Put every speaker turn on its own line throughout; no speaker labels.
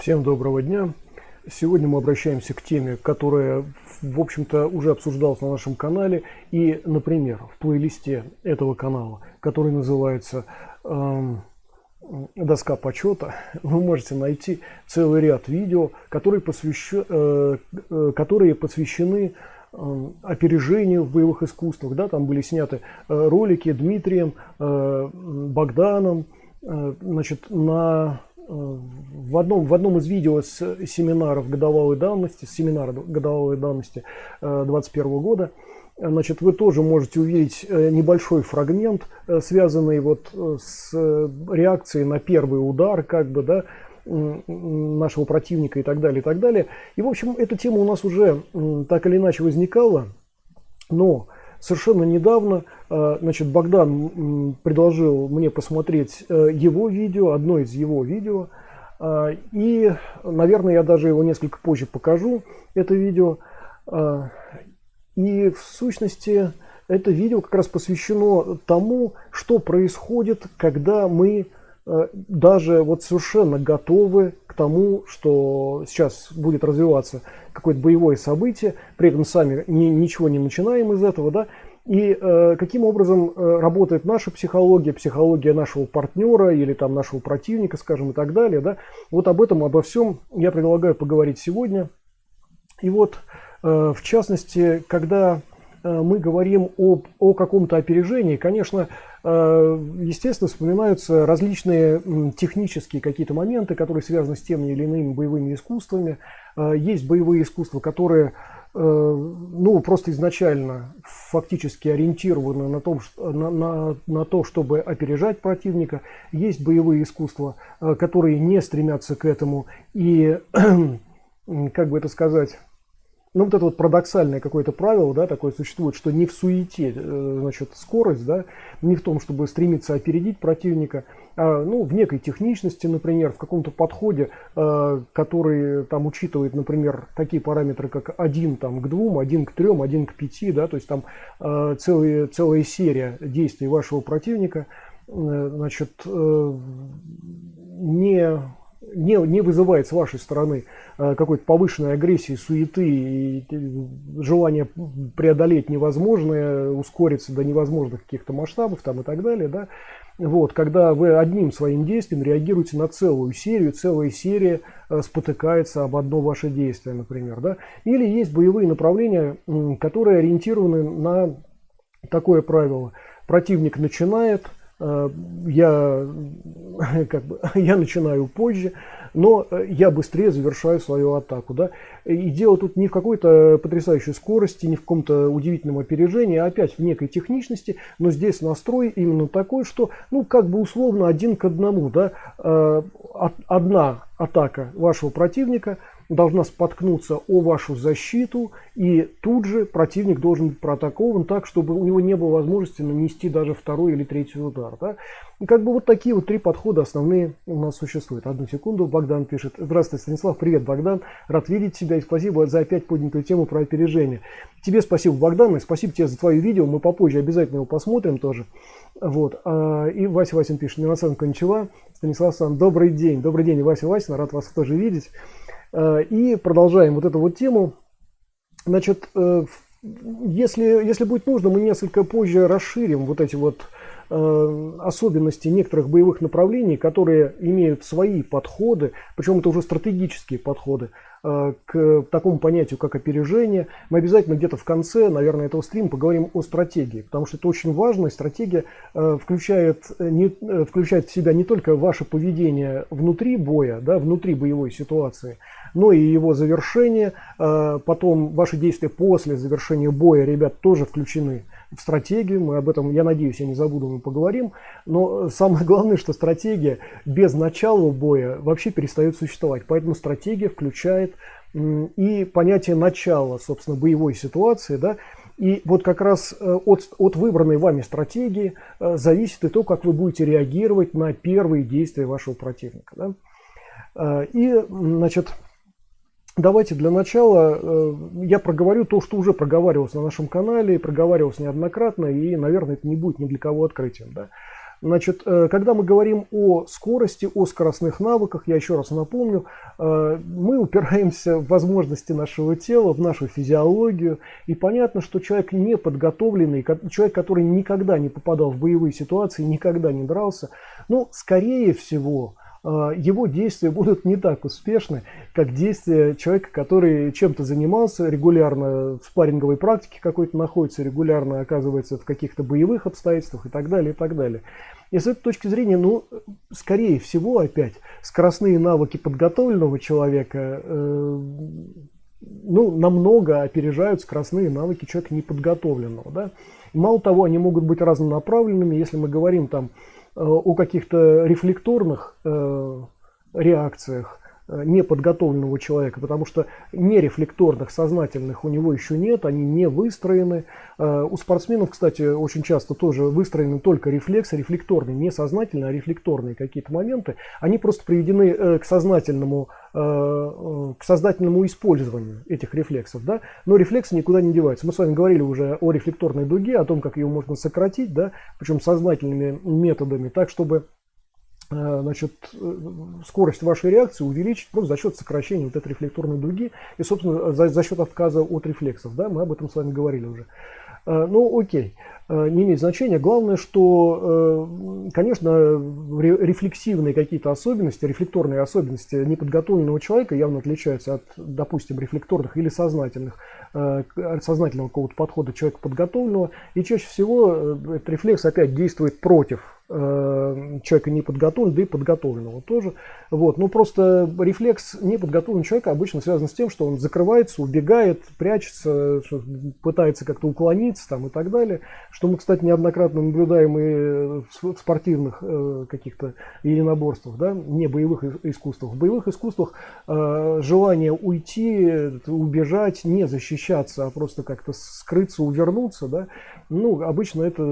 Всем доброго дня! Сегодня мы обращаемся к теме, которая, в общем-то, уже обсуждалась на нашем канале. И, например, в плейлисте этого канала, который называется «Доска почета», вы можете найти целый ряд видео, которые посвящены опережению в боевых искусствах. Да, там были сняты ролики Дмитрием, Богданом, значит, в одном из видео с семинаров годовалой давности, с семинара годовалой давности 2021 года, значит, вы тоже можете увидеть небольшой фрагмент, связанный вот с реакцией на первый удар, как бы, да, нашего противника и так далее, и так далее. И, в общем, эта тема у нас уже так или иначе возникала, но совершенно недавно, значит, Богдан предложил мне посмотреть его видео, одно из его видео, и, наверное, я даже его несколько позже покажу, это видео. И в сущности это видео как раз посвящено тому, что происходит, когда мы даже вот совершенно готовы к тому, что сейчас будет развиваться какое-то боевое событие, при этом сами ничего не начинаем из этого, да, и каким образом работает наша психология, психология нашего партнера или там нашего противника, скажем, и так далее, да. Вот об этом, обо всем я предлагаю поговорить сегодня. И вот, в частности, когда мы говорим о каком-то опережении, конечно, естественно, вспоминаются различные технические какие-то моменты, которые связаны с теми или иными боевыми искусствами. Есть боевые искусства, которые, ну, просто изначально фактически ориентированы на то, чтобы опережать противника. Есть боевые искусства, которые не стремятся к этому. И, как бы это сказать... Ну, вот это вот парадоксальное какое-то правило, да, такое существует, что не в суете, значит, скорость, да, не в том, чтобы стремиться опередить противника, а, ну, в некой техничности, например, в каком-то подходе, который там учитывает, например, такие параметры, как 1 там, к 2, 1 к 3, 1 к 5, да, то есть там целая серия действий вашего противника, значит, не вызывает с вашей стороны какой-то повышенной агрессии, суеты и желания преодолеть невозможное, ускориться до невозможных каких-то масштабов там и так далее, да. Вот, когда вы одним своим действием реагируете на целую серию, целая серия спотыкается об одно ваше действие, например, да. Или есть боевые направления, которые ориентированы на такое правило. Противник начинает, я начинаю позже, но я быстрее завершаю свою атаку, да? И дело тут не в какой-то потрясающей скорости, не в каком-то удивительном опережении, а опять в некой техничности, но здесь настрой именно такой, что, ну, как бы условно 1 к 1, да? Одна атака вашего противника должна споткнуться о вашу защиту, и тут же противник должен быть проатакован так, чтобы у него не было возможности нанести даже второй или третий удар. Да? И как бы вот такие вот 3 подхода основные у нас существуют. Одну секунду, Богдан пишет. Здравствуй, Станислав, привет, Богдан, рад видеть тебя и спасибо за опять поднятую тему про опережение. Тебе спасибо, Богдан, и спасибо тебе за твое видео, мы попозже обязательно его посмотрим тоже. Вот. И Вася Васин пишет, Милосан Кончева, Станислав Сан, добрый день, Вася Васин, рад вас тоже видеть. И продолжаем вот эту вот тему. Значит, если будет нужно, мы несколько позже расширим вот эти вот особенности некоторых боевых направлений, которые имеют свои подходы, причем это уже стратегические подходы к такому понятию, как опережение. Мы обязательно где-то в конце, наверное, этого стрима поговорим о стратегии, потому что это очень важно. Стратегия включает в себя не только ваше поведение внутри боя, да, внутри боевой ситуации, но и его завершение. Потом ваши действия после завершения боя, ребят, тоже включены в стратегию. Мы об этом, я надеюсь, я не забуду, мы поговорим. Но самое главное, что стратегия без начала боя вообще перестает существовать. Поэтому стратегия включает и понятие начала, собственно, боевой ситуации, да. И вот как раз от выбранной вами стратегии зависит и то, как вы будете реагировать на первые действия вашего противника, да. И, значит, давайте для начала я проговорю то, что уже проговаривалось на нашем канале, проговаривалось неоднократно, и, наверное, это не будет ни для кого открытием. Да? Значит, когда мы говорим о скорости, о скоростных навыках, я еще раз напомню, мы упираемся в возможности нашего тела, в нашу физиологию. И понятно, что человек неподготовленный, человек, который никогда не попадал в боевые ситуации, никогда не дрался, ну, скорее всего, его действия будут не так успешны, как действия человека, который чем-то занимался, регулярно в спарринговой практике какой-то находится, регулярно оказывается в каких-то боевых обстоятельствах и так далее, и так далее. И с этой точки зрения, ну, скорее всего, опять, скоростные навыки подготовленного человека, ну, намного опережают скоростные навыки человека неподготовленного, да. И мало того, они могут быть разнонаправленными, если мы говорим там о каких-то рефлекторных реакциях неподготовленного человека, потому что нерефлекторных, сознательных у него еще нет, они не выстроены. У спортсменов, кстати, очень часто тоже выстроены только рефлексы, рефлекторные, не сознательные, а рефлекторные какие-то моменты. Они просто приведены к сознательному использованию этих рефлексов, да? Но рефлексы никуда не деваются. Мы с вами говорили уже о рефлекторной дуге, о том, как ее можно сократить, да? Причем сознательными методами, так чтобы, значит, скорость вашей реакции увеличить просто за счет сокращения вот этой рефлекторной дуги и, собственно, за счет отказа от рефлексов, да? Мы об этом с вами говорили уже. Ну, окей, не имеет значения. Главное, что, конечно, рефлексивные какие-то особенности, рефлекторные особенности неподготовленного человека явно отличаются от, допустим, рефлекторных или сознательного какого-то подхода человека подготовленного. И чаще всего этот рефлекс опять действует против человека неподготовленного, да и подготовленного тоже. Вот. Но просто рефлекс неподготовленного человека обычно связан с тем, что он закрывается, убегает, прячется, пытается как-то уклониться там, и так далее. Что мы, кстати, неоднократно наблюдаем и в спортивных каких-то единоборствах, да, не боевых искусствах. В боевых искусствах желание уйти, убежать, не защищаться, а просто как-то скрыться, увернуться, да, ну, обычно это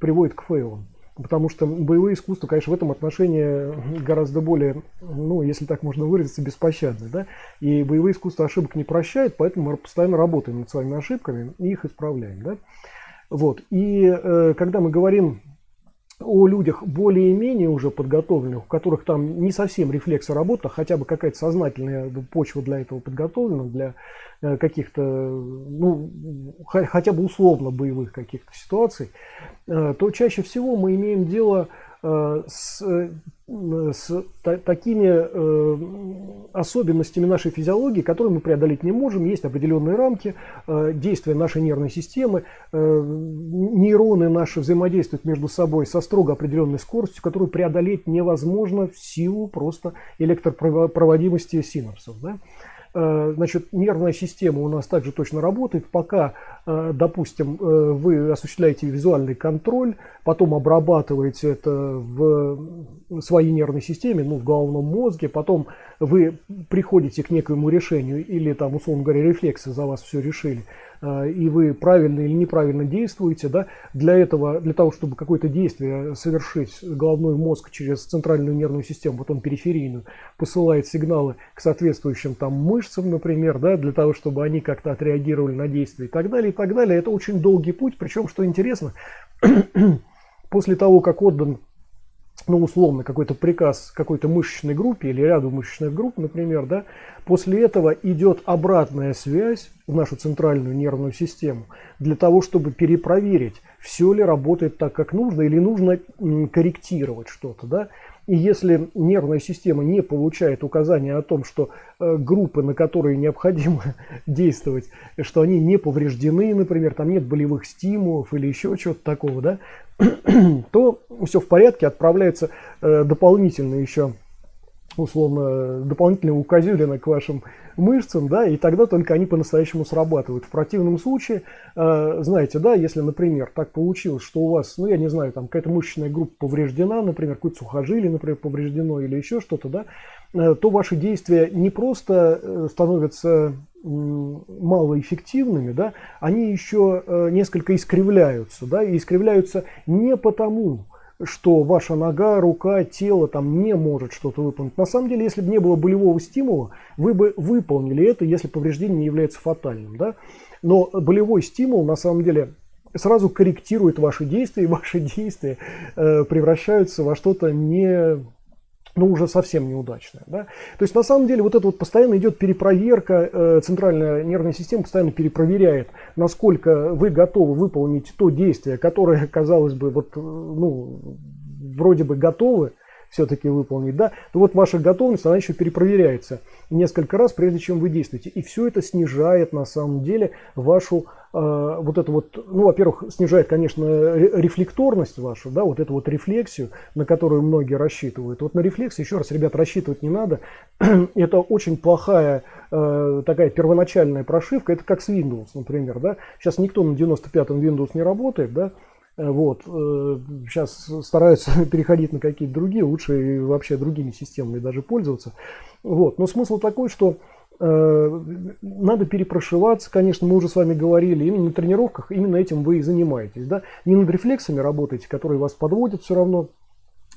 приводит к фейлам. Потому что боевые искусства, конечно, в этом отношении гораздо более, ну, если так можно выразиться, беспощадны. Да? И боевые искусства ошибок не прощают, поэтому мы постоянно работаем над своими ошибками и их исправляем. Да? Вот. И когда мы говорим о людях более-менее уже подготовленных, у которых там не совсем рефлексы работают, а хотя бы какая-то сознательная почва для этого подготовлена, для каких-то, ну, хотя бы условно боевых каких-то ситуаций, то чаще всего мы имеем дело с такими особенностями нашей физиологии, которые мы преодолеть не можем. Есть определенные рамки действия нашей нервной системы. Нейроны наши взаимодействуют между собой со строго определенной скоростью, которую преодолеть невозможно в силу просто электропроводимости синапсов. Да? Значит, нервная система у нас также точно работает, пока, допустим, вы осуществляете визуальный контроль, потом обрабатываете это в своей нервной системе, ну, в головном мозге, потом вы приходите к некоему решению или, там, условно говоря, рефлексы за вас все решили, и вы правильно или неправильно действуете, да, для того, чтобы какое-то действие совершить, головной мозг через центральную нервную систему, потом периферийную, посылает сигналы к соответствующим там мышцам, например, да, для того, чтобы они как-то отреагировали на действие и так далее, и так далее. Это очень долгий путь, причем, что интересно, после того, как отдан, ну, условно, какой-то приказ какой-то мышечной группе или ряду мышечных групп, например, да, после этого идет обратная связь в нашу центральную нервную систему для того, чтобы перепроверить, все ли работает так, как нужно, или нужно корректировать что-то, да. И если нервная система не получает указания о том, что группы, на которые необходимо действовать, что они не повреждены, например, там нет болевых стимулов или еще чего-то такого, да, то все в порядке, отправляется дополнительно еще, условно, дополнительные указюлины к вашим мышцам, да, и тогда только они по-настоящему срабатывают. В противном случае, знаете, да, если, например, так получилось, что у вас, ну, я не знаю, там какая-то мышечная группа повреждена, например, какое-то сухожилие, например, повреждено или еще что-то, да, то ваши действия не просто становятся малоэффективными, да, они еще несколько искривляются, да, и искривляются не потому, что ваша нога, рука, тело там не может что-то выполнить. На самом деле, если бы не было болевого стимула, вы бы выполнили это, если повреждение не является фатальным. Да? Но болевой стимул, на самом деле, сразу корректирует ваши действия, и ваши действия превращаются во что-то уже совсем неудачное. Да? То есть на самом деле вот это вот постоянно идет перепроверка, центральная нервная система постоянно перепроверяет, насколько вы готовы выполнить то действие, которое, казалось бы, вроде бы готовы все-таки выполнить, да, то вот ваша готовность, она еще перепроверяется несколько раз, прежде чем вы действуете. И все это снижает на самом деле вашу, во-первых, снижает, конечно, рефлекторность вашу, да, вот эту вот рефлексию, на которую многие рассчитывают. Вот на рефлексию, еще раз, ребят, рассчитывать не надо. Это очень плохая такая первоначальная прошивка, это как с Windows, например, да. Сейчас никто на 95-м Windows не работает, да. Вот. Сейчас стараются переходить на какие-то другие, лучше вообще другими системами даже пользоваться. Вот. Но смысл такой, что надо перепрошиваться, конечно, мы уже с вами говорили, именно на тренировках, именно этим вы и занимаетесь. Да? Не над рефлексами работаете, которые вас подводят все равно,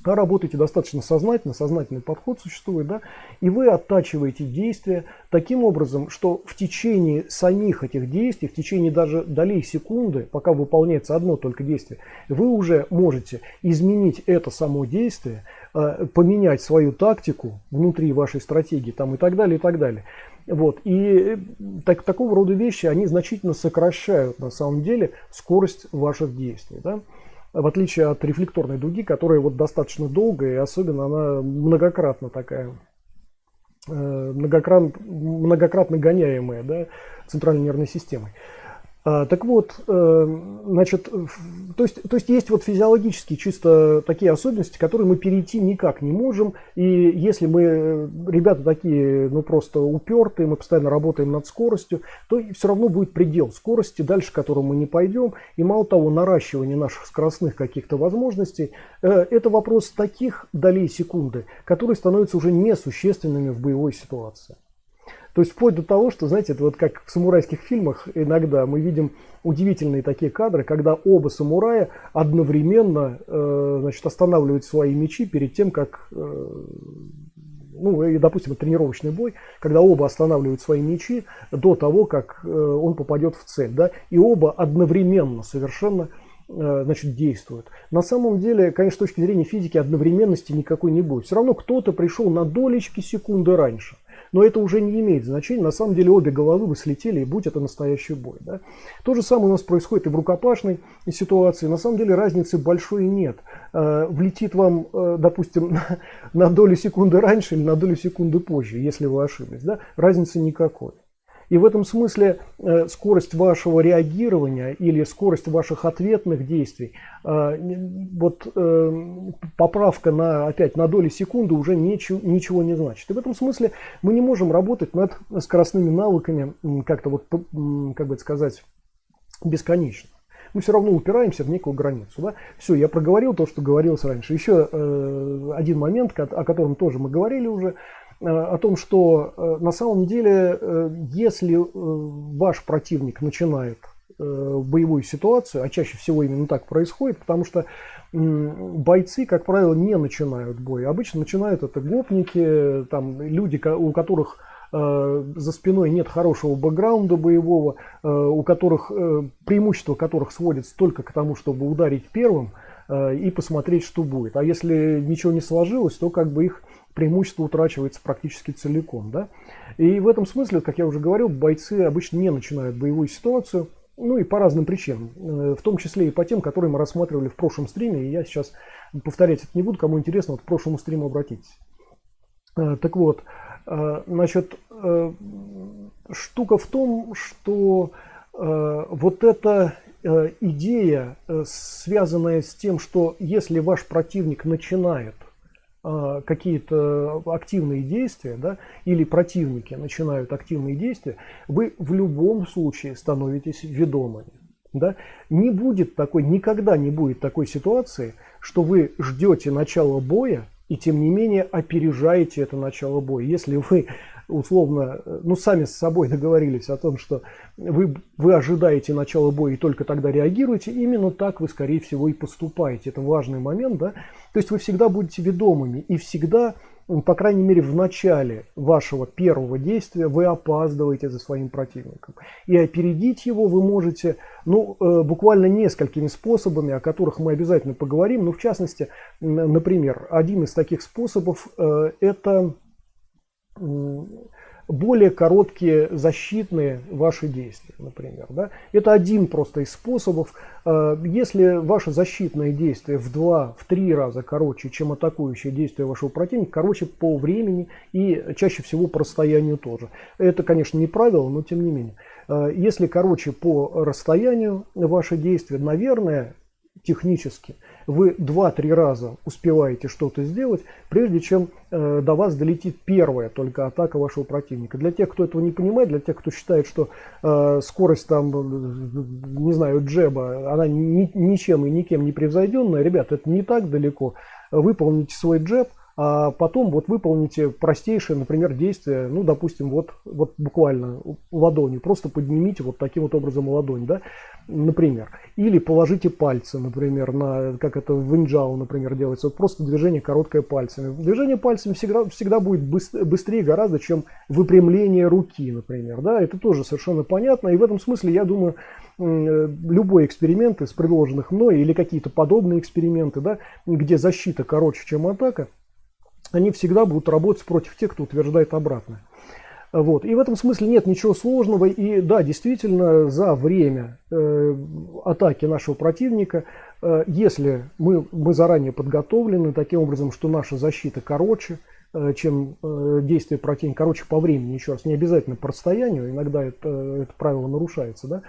а работаете достаточно сознательно, сознательный подход существует, да, и вы оттачиваете действия таким образом, что в течение самих этих действий, в течение даже долей секунды, пока выполняется одно только действие, вы уже можете изменить это само действие, поменять свою тактику внутри вашей стратегии там, и так далее, и так далее. Вот. И такого рода вещи, они значительно сокращают на самом деле скорость ваших действий. Да? В отличие от рефлекторной дуги, которая вот достаточно долгая, и особенно она многократно такая, многократно гоняемая, да, центральной нервной системой. Так вот, значит, то есть есть вот физиологические чисто такие особенности, которые мы перейти никак не можем. И если мы, ребята такие, просто упертые, мы постоянно работаем над скоростью, то все равно будет предел скорости, дальше которого мы не пойдем. И мало того, наращивание наших скоростных каких-то возможностей, это вопрос таких долей секунды, которые становятся уже несущественными в боевой ситуации. То есть вплоть до того, что, знаете, это вот как в самурайских фильмах иногда мы видим удивительные такие кадры, когда оба самурая одновременно останавливают свои мечи перед тем, как, допустим, тренировочный бой, когда оба останавливают свои мечи до того, как он попадет в цель, да, и оба одновременно совершенно действуют. На самом деле, конечно, с точки зрения физики одновременности никакой не будет. Все равно кто-то пришел на долечки секунды раньше. Но это уже не имеет значения. На самом деле обе головы бы слетели, и будь это настоящий бой. Да? То же самое у нас происходит и в рукопашной ситуации. На самом деле разницы большой нет. Влетит вам, допустим, на долю секунды раньше или на долю секунды позже, если вы ошиблись. Да? Разницы никакой. И в этом смысле скорость вашего реагирования или скорость ваших ответных действий, поправка опять на доли секунды уже ничего не значит. И в этом смысле мы не можем работать над скоростными навыками как-то бесконечно. Мы все равно упираемся в некую границу. Да? Все, я проговорил то, что говорилось раньше. Еще один момент, о котором тоже мы говорили уже, о том, что на самом деле, если ваш противник начинает боевую ситуацию, а чаще всего именно так происходит, потому что бойцы, как правило, не начинают бой. Обычно начинают это гопники, там, люди, у которых за спиной нет хорошего бэкграунда боевого, у которых преимущество которых сводится только к тому, чтобы ударить первым и посмотреть, что будет. А если ничего не сложилось, то как бы их преимущество утрачивается практически целиком. Да? И в этом смысле, как я уже говорил, бойцы обычно не начинают боевую ситуацию, и по разным причинам, в том числе и по тем, которые мы рассматривали в прошлом стриме, и я сейчас повторять это не буду, кому интересно, вот к прошлому стриму обратитесь. Так вот, значит, штука в том, что вот эта идея, связанная с тем, что если ваш противник начинает какие-то активные действия, да, или противники начинают активные действия, вы в любом случае становитесь ведомыми. Да? Никогда не будет такой ситуации, что вы ждете начала боя и тем не менее опережаете это начало боя. Если вы условно, ну, сами с собой договорились о том, что вы ожидаете начала боя и только тогда реагируете, именно так вы, скорее всего, и поступаете. Это важный момент, да. То есть вы всегда будете ведомыми и всегда, по крайней мере, в начале вашего первого действия вы опаздываете за своим противником. И опередить его вы можете, ну, буквально несколькими способами, о которых мы обязательно поговорим. Ну, в частности, например, один из таких способов это более короткие защитные ваши действия, например. Да? Это один просто из способов. Если ваше защитное действие в 2-3 раза короче, чем атакующее действие вашего противника, короче по времени и чаще всего по расстоянию тоже. Это, конечно, не правило, но тем не менее. Если короче по расстоянию ваше действие, наверное, технически вы 2-3 раза успеваете что-то сделать, прежде чем до вас долетит первая только атака вашего противника. Для тех, кто этого не понимает, для тех, кто считает, что скорость там, не знаю, джеба, она ничем и никем не превзойденная, ребят, это не так далеко. Выполните свой джеб, а потом вот выполните простейшее, например, действие, ну, допустим, вот буквально ладонью, просто поднимите вот таким вот образом ладонь, да, например, или положите пальцы, например, на, как это в инджао, например, делается, вот просто движение короткое пальцами. Движение пальцами всегда будет быстрее гораздо, чем выпрямление руки, например, да, это тоже совершенно понятно, и в этом смысле, я думаю, любой эксперимент из предложенных мной или какие-то подобные эксперименты, да, где защита короче, чем атака, они всегда будут работать против тех, кто утверждает обратное. Вот. И в этом смысле нет ничего сложного. И да, действительно, за время атаки нашего противника, если мы заранее подготовлены таким образом, что наша защита короче, чем действие противника, короче по времени, еще раз, не обязательно по расстоянию, иногда это правило нарушается, да?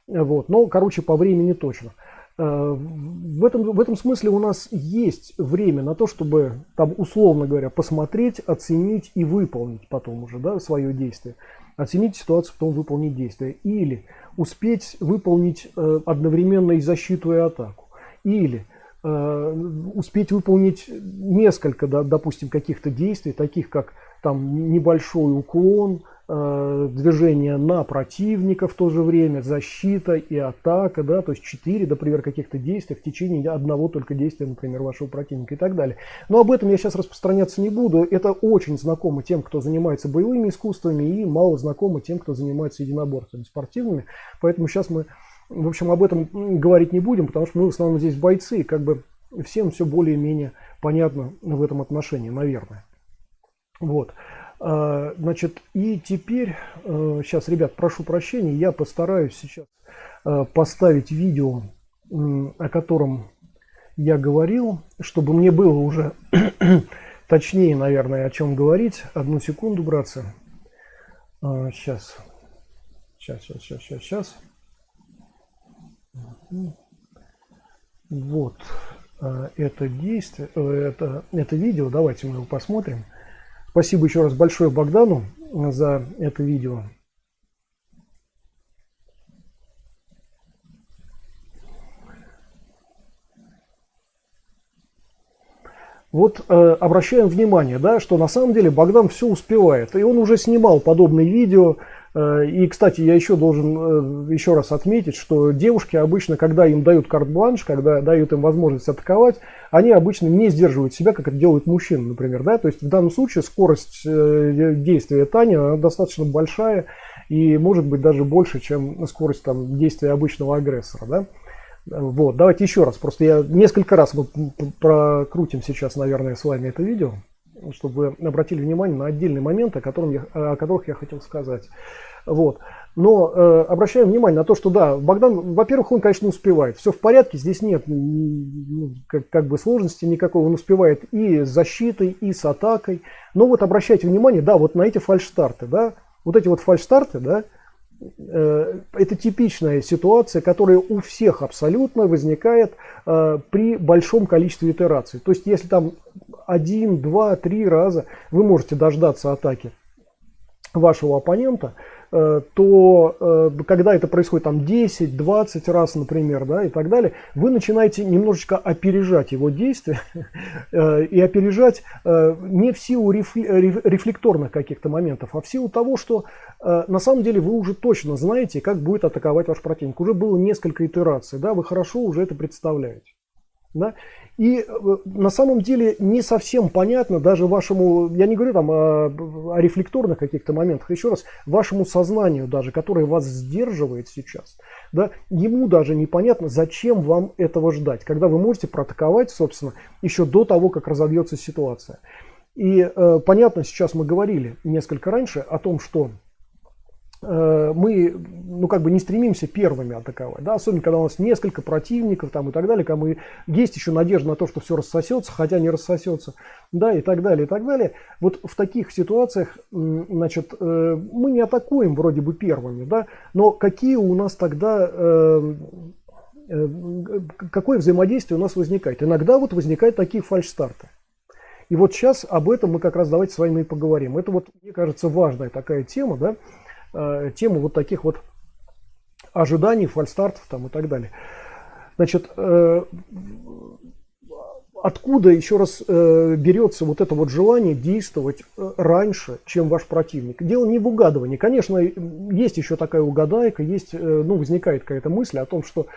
Вот. Но короче по времени точно. В этом смысле у нас есть время на то, чтобы, там, условно говоря, посмотреть, оценить и выполнить потом уже, да, свое действие. Оценить ситуацию, потом выполнить действие. Или успеть выполнить одновременно и защиту, и атаку. Или успеть выполнить несколько, да, допустим, каких-то действий, таких как там небольшой уклон, движение на противника в то же время, защита и атака, да, то есть 4, например, каких-то действий в течение одного только действия, например, вашего противника и так далее. Но об этом я сейчас распространяться не буду. Это очень знакомо тем, кто занимается боевыми искусствами, и мало знакомо тем, кто занимается единоборствами спортивными. Поэтому сейчас мы, в общем, об этом говорить не будем, потому что мы в основном здесь бойцы, и как бы всем все более-менее понятно в этом отношении, наверное. Вот. Значит, и теперь, сейчас, ребят, прошу прощения, я постараюсь сейчас поставить видео, о котором я говорил, чтобы мне было уже точнее, наверное, о чем говорить. Одну секунду, братцы. Сейчас. Вот это действие, это видео, давайте мы его посмотрим. Спасибо еще раз большое Богдану за это видео. Вот обращаем внимание, да, что на самом деле Богдан все успевает. И он уже снимал подобные видео. И, кстати, я еще должен еще раз отметить, что девушки обычно, когда им дают карт-бланш, когда дают им возможность атаковать, они обычно не сдерживают себя, как это делают мужчины, например. Да? То есть в данном случае скорость действия Тани она достаточно большая и может быть даже больше, чем скорость там, действия обычного агрессора. Да? Вот, давайте еще раз. Просто я несколько раз мы прокрутим сейчас, наверное, с вами это видео, чтобы вы обратили внимание на отдельные моменты, о которых я хотел сказать. Вот. Но обращаем внимание на то, что да, Богдан, во-первых, он, конечно, успевает. Все в порядке, здесь нет как бы сложности никакой. Он успевает и с защитой, и с атакой. Но вот обращайте внимание, да, вот на эти фальшстарты, да, вот эти вот фальшстарты, да, это типичная ситуация, которая у всех абсолютно возникает при большом количестве итераций. То есть, если там 1, 2, 3 раза вы можете дождаться атаки вашего оппонента, то когда это происходит там 10-20 раз, например, да, и так далее, вы начинаете немножечко опережать его действия и опережать не в силу рефлекторных каких-то моментов, а в силу того, что на самом деле вы уже точно знаете, как будет атаковать ваш противник. Уже было несколько итераций, да, вы хорошо уже это представляете. Да? И на самом деле не совсем понятно даже вашему, я не говорю там о рефлекторных каких-то моментах, еще раз, вашему сознанию даже, которое вас сдерживает сейчас, да, ему даже непонятно, зачем вам этого ждать, когда вы можете проатаковать, собственно, еще до того, как разовьется ситуация. И понятно, сейчас мы говорили несколько раньше о том, что мы, ну, как бы не стремимся первыми атаковать, да, особенно когда у нас несколько противников там и так далее, когда мы, есть еще надежда на то, что все рассосется, хотя не рассосется, да, и так далее, и так далее. Вот в таких ситуациях, значит, мы не атакуем вроде бы первыми, да, но какие у нас тогда, какое взаимодействие у нас возникает? Иногда вот возникают такие фальшстарты. И вот сейчас об этом мы как раз давайте с вами и поговорим. Это вот, мне кажется, важная такая тема, да, тему вот таких вот ожиданий, фальстартов там и так далее. Значит, откуда, еще раз, берется вот это вот желание действовать раньше, чем ваш противник? Дело не в угадывании. Конечно, есть еще такая угадайка, есть, ну, возникает какая-то мысль о том, что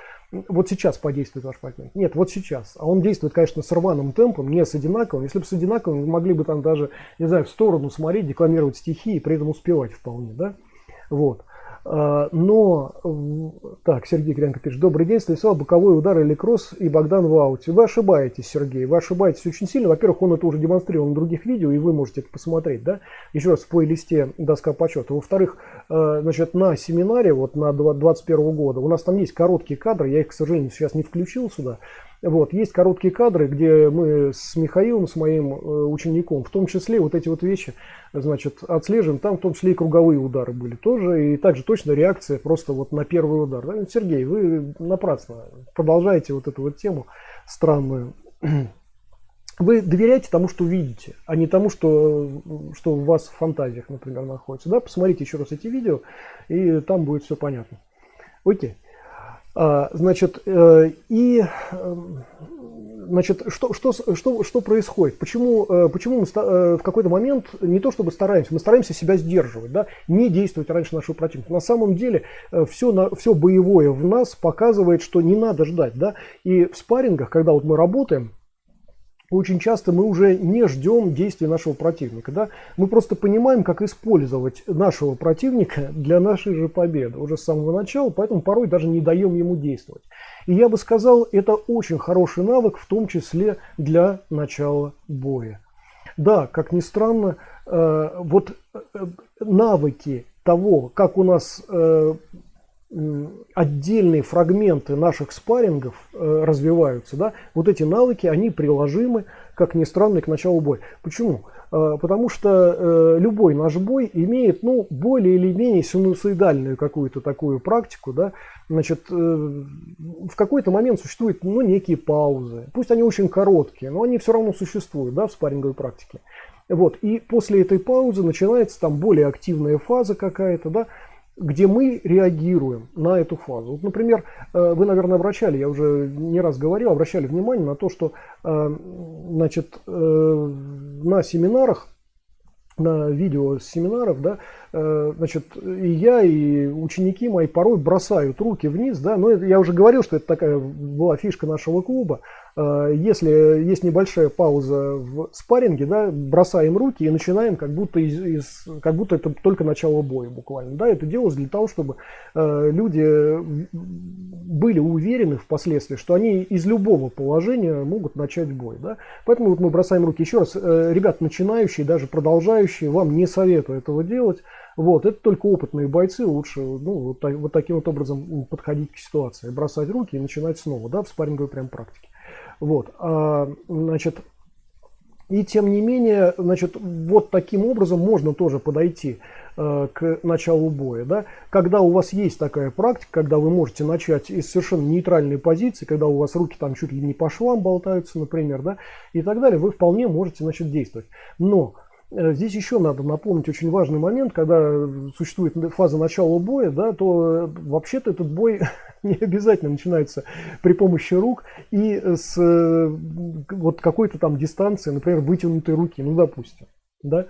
вот сейчас подействует ваш противник. Нет, вот сейчас. А он действует, конечно, с рваным темпом, не с одинаковым. Если бы с одинаковым, вы могли бы там даже, не знаю, в сторону смотреть, декламировать стихи и при этом успевать вполне, да? Вот. Но, так, Сергей Кренко пишет: добрый день, Станислав, боковой удар или кросс и Богдан в ауте. Вы ошибаетесь, Сергей, вы ошибаетесь очень сильно. Во-первых, он это уже демонстрировал на других видео, и вы можете это посмотреть, да, еще раз в плейлисте доска почета. Во-вторых, значит, на семинаре, вот на 2021 года, у нас там есть короткие кадры, я их, к сожалению, сейчас не включил сюда. Вот, есть короткие кадры, где мы с Михаилом, с моим учеником, в том числе вот эти вот вещи, значит, отслеживаем. Там в том числе и круговые удары были тоже, и также точно реакция просто вот на первый удар. Да? Сергей, вы напрасно продолжаете вот эту вот тему странную. Вы доверяете тому, что видите, а не тому, что у вас в фантазиях, например, находится. Да? Посмотрите еще раз эти видео, и там будет все понятно. Окей. Значит, значит, что происходит? Почему мы в какой-то момент не то чтобы стараемся, мы стараемся себя сдерживать, да, не действовать раньше нашего противника. На самом деле все боевое в нас показывает, что не надо ждать, да. И в спаррингах, когда вот мы работаем, очень часто мы уже не ждем действий нашего противника. Да? Мы просто понимаем, как использовать нашего противника для нашей же победы уже с самого начала, поэтому порой даже не даем ему действовать. И я бы сказал, это очень хороший навык, в том числе для начала боя. Да, как ни странно, вот навыки того, как у нас отдельные фрагменты наших спаррингов развиваются, да, вот эти навыки, они приложимы, как ни странно, к началу боя. Почему? Потому что любой наш бой имеет, ну, более или менее синусоидальную какую-то такую практику, да, значит, в какой-то момент существуют, ну, некие паузы, пусть они очень короткие, но они все равно существуют, да, в спарринговой практике. Вот, и после этой паузы начинается там более активная фаза какая-то, да, где мы реагируем на эту фазу. Вот, например, вы, наверное, я уже не раз говорил, обращали внимание на то, что, значит, на семинарах, на видео с семинаров, да, значит, и я, и ученики мои порой бросают руки вниз, да, но это, я уже говорил, что это такая была фишка нашего клуба. Если есть небольшая пауза в спарринге, да, бросаем руки и начинаем, как будто это только начало боя буквально. Да, это делалось для того, чтобы люди были уверены впоследствии, что они из любого положения могут начать бой. Да. Поэтому вот мы бросаем руки. Еще раз, ребят, начинающие, даже продолжающие, вам не советую этого делать. Вот, это только опытные бойцы, лучше, ну, вот таким вот образом подходить к ситуации, бросать руки и начинать снова, да, в спарринговой прям практике. Вот, значит, и тем не менее, значит, вот таким образом можно тоже подойти к началу боя, да, когда у вас есть такая практика, когда вы можете начать из совершенно нейтральной позиции, когда у вас руки там чуть ли не по швам болтаются, например, да, и так далее, вы вполне можете, значит, действовать. Но Здесь еще надо напомнить очень важный момент, когда существует фаза начала боя, да, то вообще-то этот бой не обязательно начинается при помощи рук и с вот какой-то там дистанции, например, вытянутой руки, ну, допустим, да.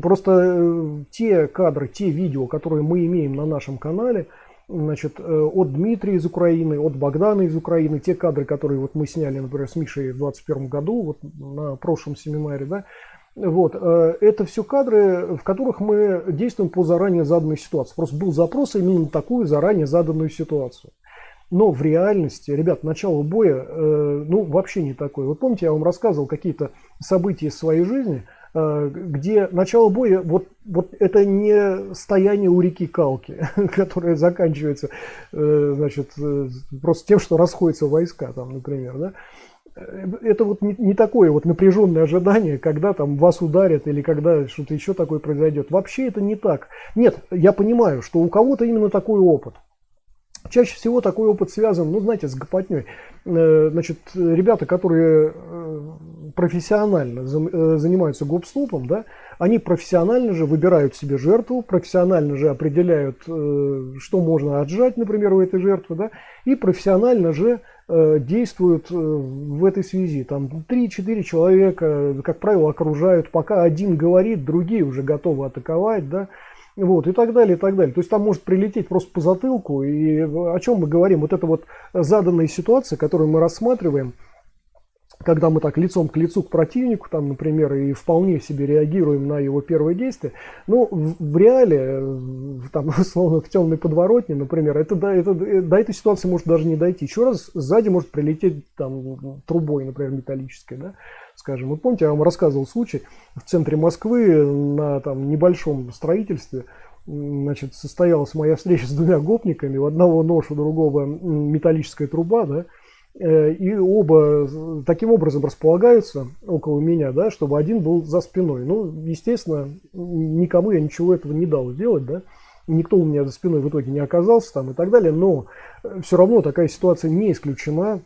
Просто те кадры, те видео, которые мы имеем на нашем канале, значит, от Дмитрия из Украины, от Богдана из Украины, те кадры, которые вот мы сняли, например, с Мишей в 2021 году, вот на прошлом семинаре, да, вот, это все кадры, в которых мы действуем по заранее заданной ситуации. Просто был запрос именно на такую заранее заданную ситуацию. Но в реальности, ребят, начало боя, ну, вообще не такое. Вот помните, я вам рассказывал какие-то события из своей жизни, где начало боя, вот это не стояние у реки Калки, которое заканчивается, значит, просто тем, что расходятся войска, там, например, да. Это вот не такое вот напряженное ожидание, когда там вас ударят или когда что-то еще такое произойдет. Вообще это не так. Нет, я понимаю, что у кого-то именно такой опыт. Чаще всего такой опыт связан, ну, знаете, с гопотней. Значит, ребята, которые профессионально занимаются гоп-стопом, да, они профессионально же выбирают себе жертву, профессионально же определяют, что можно отжать, например, у этой жертвы, да, и профессионально же действуют в этой связи. Там 3-4 человека, как правило, окружают, пока один говорит, другие уже готовы атаковать, да, вот, и так далее, и так далее. То есть там может прилететь просто по затылку. И о чем мы говорим? Вот это вот заданная ситуация, которую мы рассматриваем, когда мы так лицом к лицу к противнику, там, например, и вполне себе реагируем на его первое действие, ну, в реале, там, условно, в темной подворотне, например, до этой ситуации может даже не дойти. Еще раз, сзади может прилететь там трубой, например, металлической, да, скажем. Вы помните, я вам рассказывал случай в центре Москвы на там небольшом строительстве, значит, состоялась моя встреча с двумя гопниками, у одного нож, у другого металлическая труба, да, и оба таким образом располагаются около меня, да, чтобы один был за спиной. Ну, естественно, никому я ничего этого не дал сделать, да, никто у меня за спиной в итоге не оказался там и так далее, но все равно такая ситуация не исключена,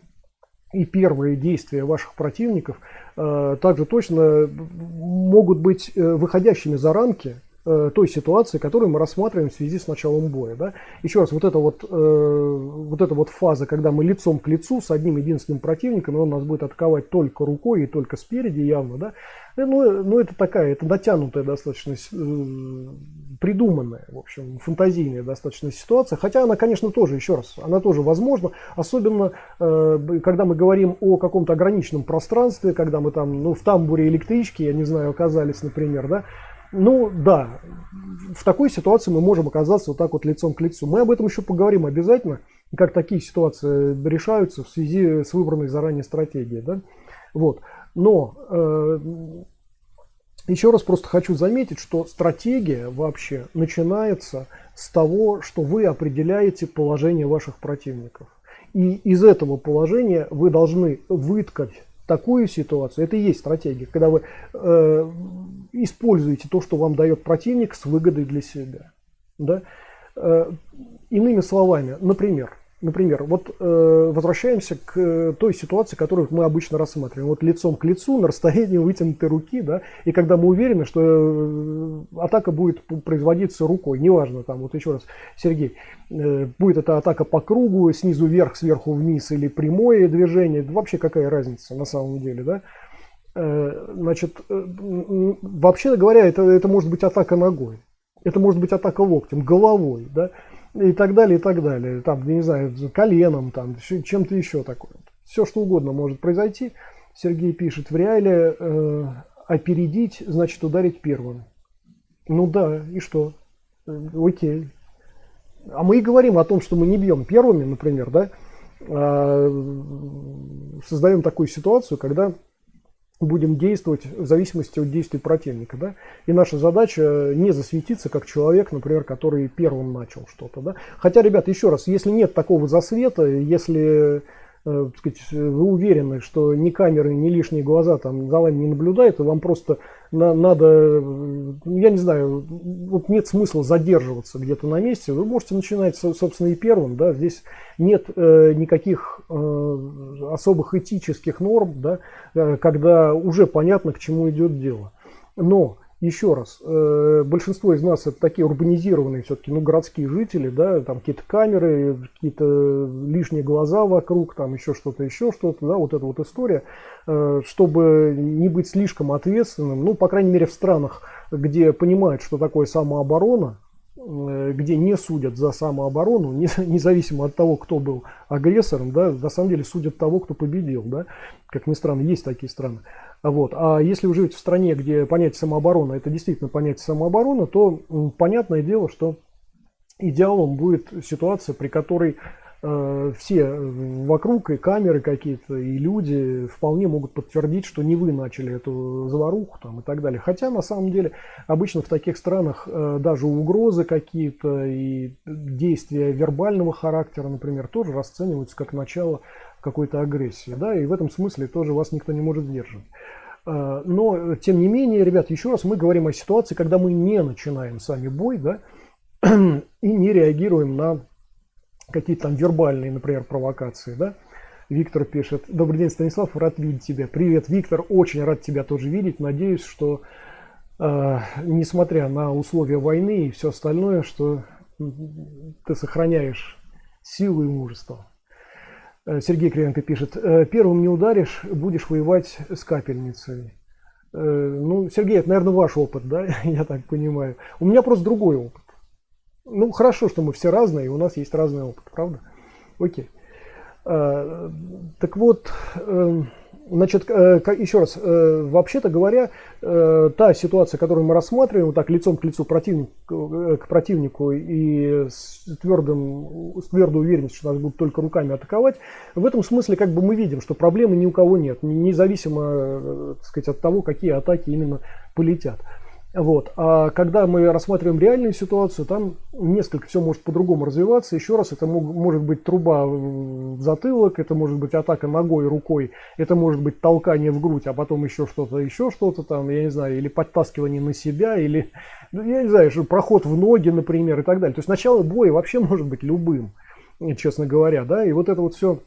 и первые действия ваших противников также точно могут быть выходящими за рамки той ситуации, которую мы рассматриваем в связи с началом боя. Да? Еще раз, вот эта вот фаза, когда мы лицом к лицу с одним единственным противником, и он нас будет атаковать только рукой и только спереди явно, да? Ну, это такая, это натянутая достаточно, придуманная, в общем, фантазийная достаточно ситуация, хотя она, конечно, тоже, еще раз, она тоже возможна, особенно, когда мы говорим о каком-то ограниченном пространстве, когда мы там, ну, в тамбуре электрички, я не знаю, оказались, например, да. Ну да, в такой ситуации мы можем оказаться вот так вот лицом к лицу. Мы об этом еще поговорим обязательно, как такие ситуации решаются в связи с выбранной заранее стратегией. Да? Вот. Но еще раз просто хочу заметить, что стратегия вообще начинается с того, что вы определяете положение ваших противников. И из этого положения вы должны выткать такую ситуацию, это и есть стратегия, когда вы используете то, что вам дает противник, с выгодой для себя. Да? Иными словами, например, вот возвращаемся к той ситуации, которую мы обычно рассматриваем. Вот лицом к лицу, на расстоянии вытянутой руки, да, и когда мы уверены, что атака будет производиться рукой, неважно, там, вот еще раз, Сергей, будет это атака по кругу, снизу вверх, сверху вниз или прямое движение, вообще какая разница на самом деле, да? Значит, вообще говоря, это может быть атака ногой, это может быть атака локтем, головой, да, и так далее, там, не знаю, коленом, там, чем-то еще такое. Все, что угодно может произойти. Сергей пишет, в реале опередить, значит ударить первым. Ну да, и что? Окей. А мы и говорим о том, что мы не бьем первыми, например, да, создаем такую ситуацию, когда будем действовать в зависимости от действий противника, да? И наша задача не засветиться как человек, например, который первым начал что-то, да? Хотя, ребят, еще раз, если нет такого засвета, если так сказать, вы уверены, что ни камеры, ни лишние глаза там за вами не наблюдают, и вам просто надо, я не знаю, вот нет смысла задерживаться где-то на месте, вы можете начинать, собственно, и первым, да, здесь нет никаких особых этических норм, да, когда уже понятно, к чему идет дело. Но еще раз, большинство из нас это такие урбанизированные все-таки, ну, городские жители, да, там какие-то камеры, какие-то лишние глаза вокруг, там еще что-то, да, вот эта вот история, чтобы не быть слишком ответственным, ну, по крайней мере, в странах, где понимают, что такое самооборона, где не судят за самооборону, независимо от того, кто был агрессором, да, на самом деле судят того, кто победил, да, как ни странно, есть такие страны. Вот. А если вы живете в стране, где понятие самообороны это действительно понятие самообороны, то понятное дело, что идеалом будет ситуация, при которой все вокруг, и камеры какие-то, и люди вполне могут подтвердить, что не вы начали эту заваруху там, и так далее. Хотя на самом деле обычно в таких странах даже угрозы какие-то и действия вербального характера, например, тоже расцениваются как начало какой-то агрессии. Да? И в этом смысле тоже вас никто не может сдерживать. Но, тем не менее, ребят, еще раз мы говорим о ситуации, когда мы не начинаем сами бой, да, и не реагируем на какие-то там вербальные, например, провокации, да. Виктор пишет: добрый день, Станислав, рад видеть тебя. Привет, Виктор, очень рад тебя тоже видеть. Надеюсь, что несмотря на условия войны и все остальное, что ты сохраняешь силу и мужество. Сергей Кривенко пишет: первым не ударишь, будешь воевать с капельницей. Ну, Сергей, это, наверное, ваш опыт, да, я так понимаю. У меня просто другой опыт. Ну, хорошо, что мы все разные, и у нас есть разный опыт, правда? Окей. Так вот, значит, еще раз, вообще-то говоря, та ситуация, которую мы рассматриваем, вот так лицом к лицу к противнику и с твердой уверенностью, что нас будут только руками атаковать, в этом смысле как бы мы видим, что проблемы ни у кого нет, независимо, так сказать, от того, какие атаки именно полетят. Вот. А когда мы рассматриваем реальную ситуацию, там несколько все может по-другому развиваться. Еще раз, это может быть труба в затылок, это может быть атака ногой, рукой, это может быть толкание в грудь, а потом еще что-то там, я не знаю, или подтаскивание на себя, или, я не знаю, проход в ноги, например, и так далее. То есть начало боя вообще может быть любым, честно говоря, да, и вот это вот все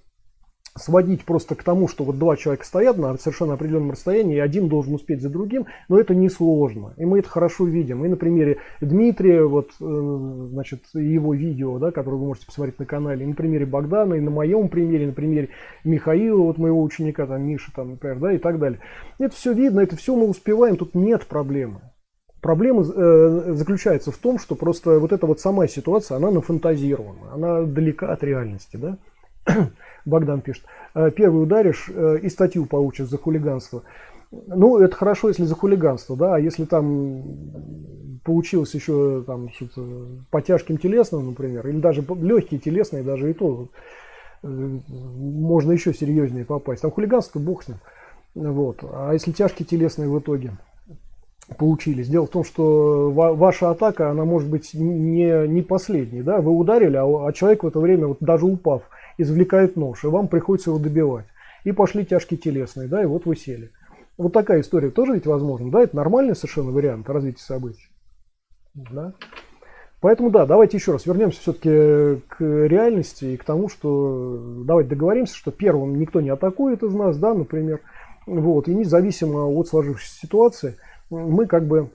сводить просто к тому, что вот два человека стоят на совершенно определенном расстоянии, и один должен успеть за другим, но это несложно. И мы это хорошо видим. И на примере Дмитрия, вот, значит, его видео, да, которое вы можете посмотреть на канале, и на примере Богдана, и на моем примере, на примере Михаила, вот моего ученика, там, Миши, там, например, да, и так далее. Это все видно, это все мы успеваем, тут нет проблемы. Проблема заключается в том, что просто вот эта вот сама ситуация, она нафантазирована, она далека от реальности, да. Богдан пишет: первый ударишь и статью получишь за хулиганство. Ну, это хорошо, если за хулиганство, да, а если там получилось еще там что-то по тяжким телесным, например, или даже легкие телесные, даже и то можно еще серьезнее попасть. Там хулиганство, бог с ним. Вот. А если тяжкие телесные в итоге получились? Дело в том, что ваша атака, она может быть не последней, да, вы ударили, а человек в это время, вот даже упав, извлекает нож, и вам приходится его добивать. И пошли тяжкие телесные, да, и вот вы сели. Вот такая история тоже ведь возможна, да, это нормальный совершенно вариант развития событий. Да? Поэтому, да, давайте еще раз вернемся все-таки к реальности и к тому, что давайте договоримся, что первым никто не атакует из нас, да, например, вот, и независимо от сложившейся ситуации, мы как бы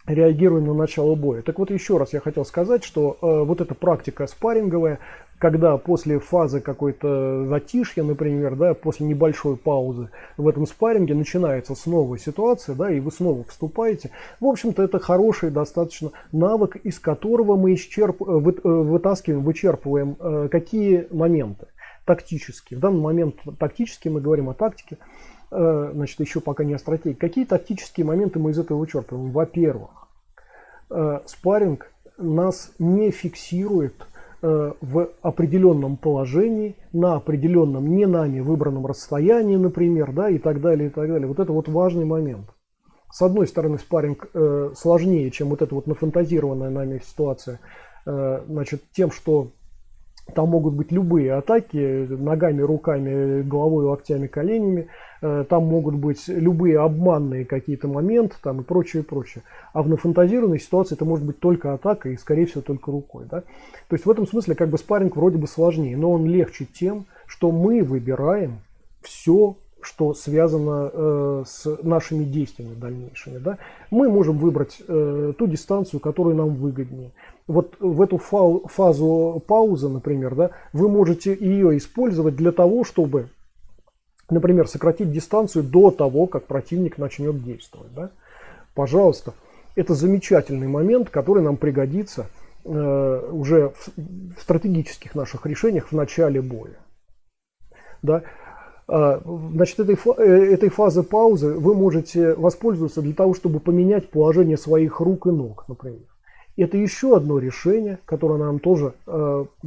реагируем на начало боя. Так вот, еще раз я хотел сказать, что вот эта практика спарринговая, когда после фазы какой-то затишья, например, да, после небольшой паузы в этом спарринге начинается снова ситуация, да, и вы снова вступаете. В общем-то, это хороший достаточно навык, из которого мы вычерпываем какие моменты тактические. В данный момент тактически мы говорим о тактике, значит, еще пока не о стратегии. Какие тактические моменты мы из этого вычерпываем? Во-первых, спарринг нас не фиксирует в определенном положении, на определенном не нами выбранном расстоянии, например, да, и так далее, и так далее. Вот это вот важный момент. С одной стороны, спарринг сложнее, чем вот эта вот нафантазированная нами ситуация, значит, тем, что там могут быть любые атаки ногами, руками, головой, локтями, коленями. Там могут быть любые обманные какие-то моменты там, и прочее, и прочее. А в нафантазированной ситуации это может быть только атака и, скорее всего, только рукой. Да? То есть в этом смысле как бы спарринг вроде бы сложнее, но он легче тем, что мы выбираем все, что связано с нашими действиями дальнейшими. Да? Мы можем выбрать ту дистанцию, которая нам выгоднее. Вот в эту фазу паузы, например, да, вы можете ее использовать для того, чтобы, например, сократить дистанцию до того, как противник начнет действовать. Да? Пожалуйста, это замечательный момент, который нам пригодится уже в стратегических наших решениях в начале боя. Да? Значит, этой фазы паузы вы можете воспользоваться для того, чтобы поменять положение своих рук и ног, например. Это еще одно решение, которое нам тоже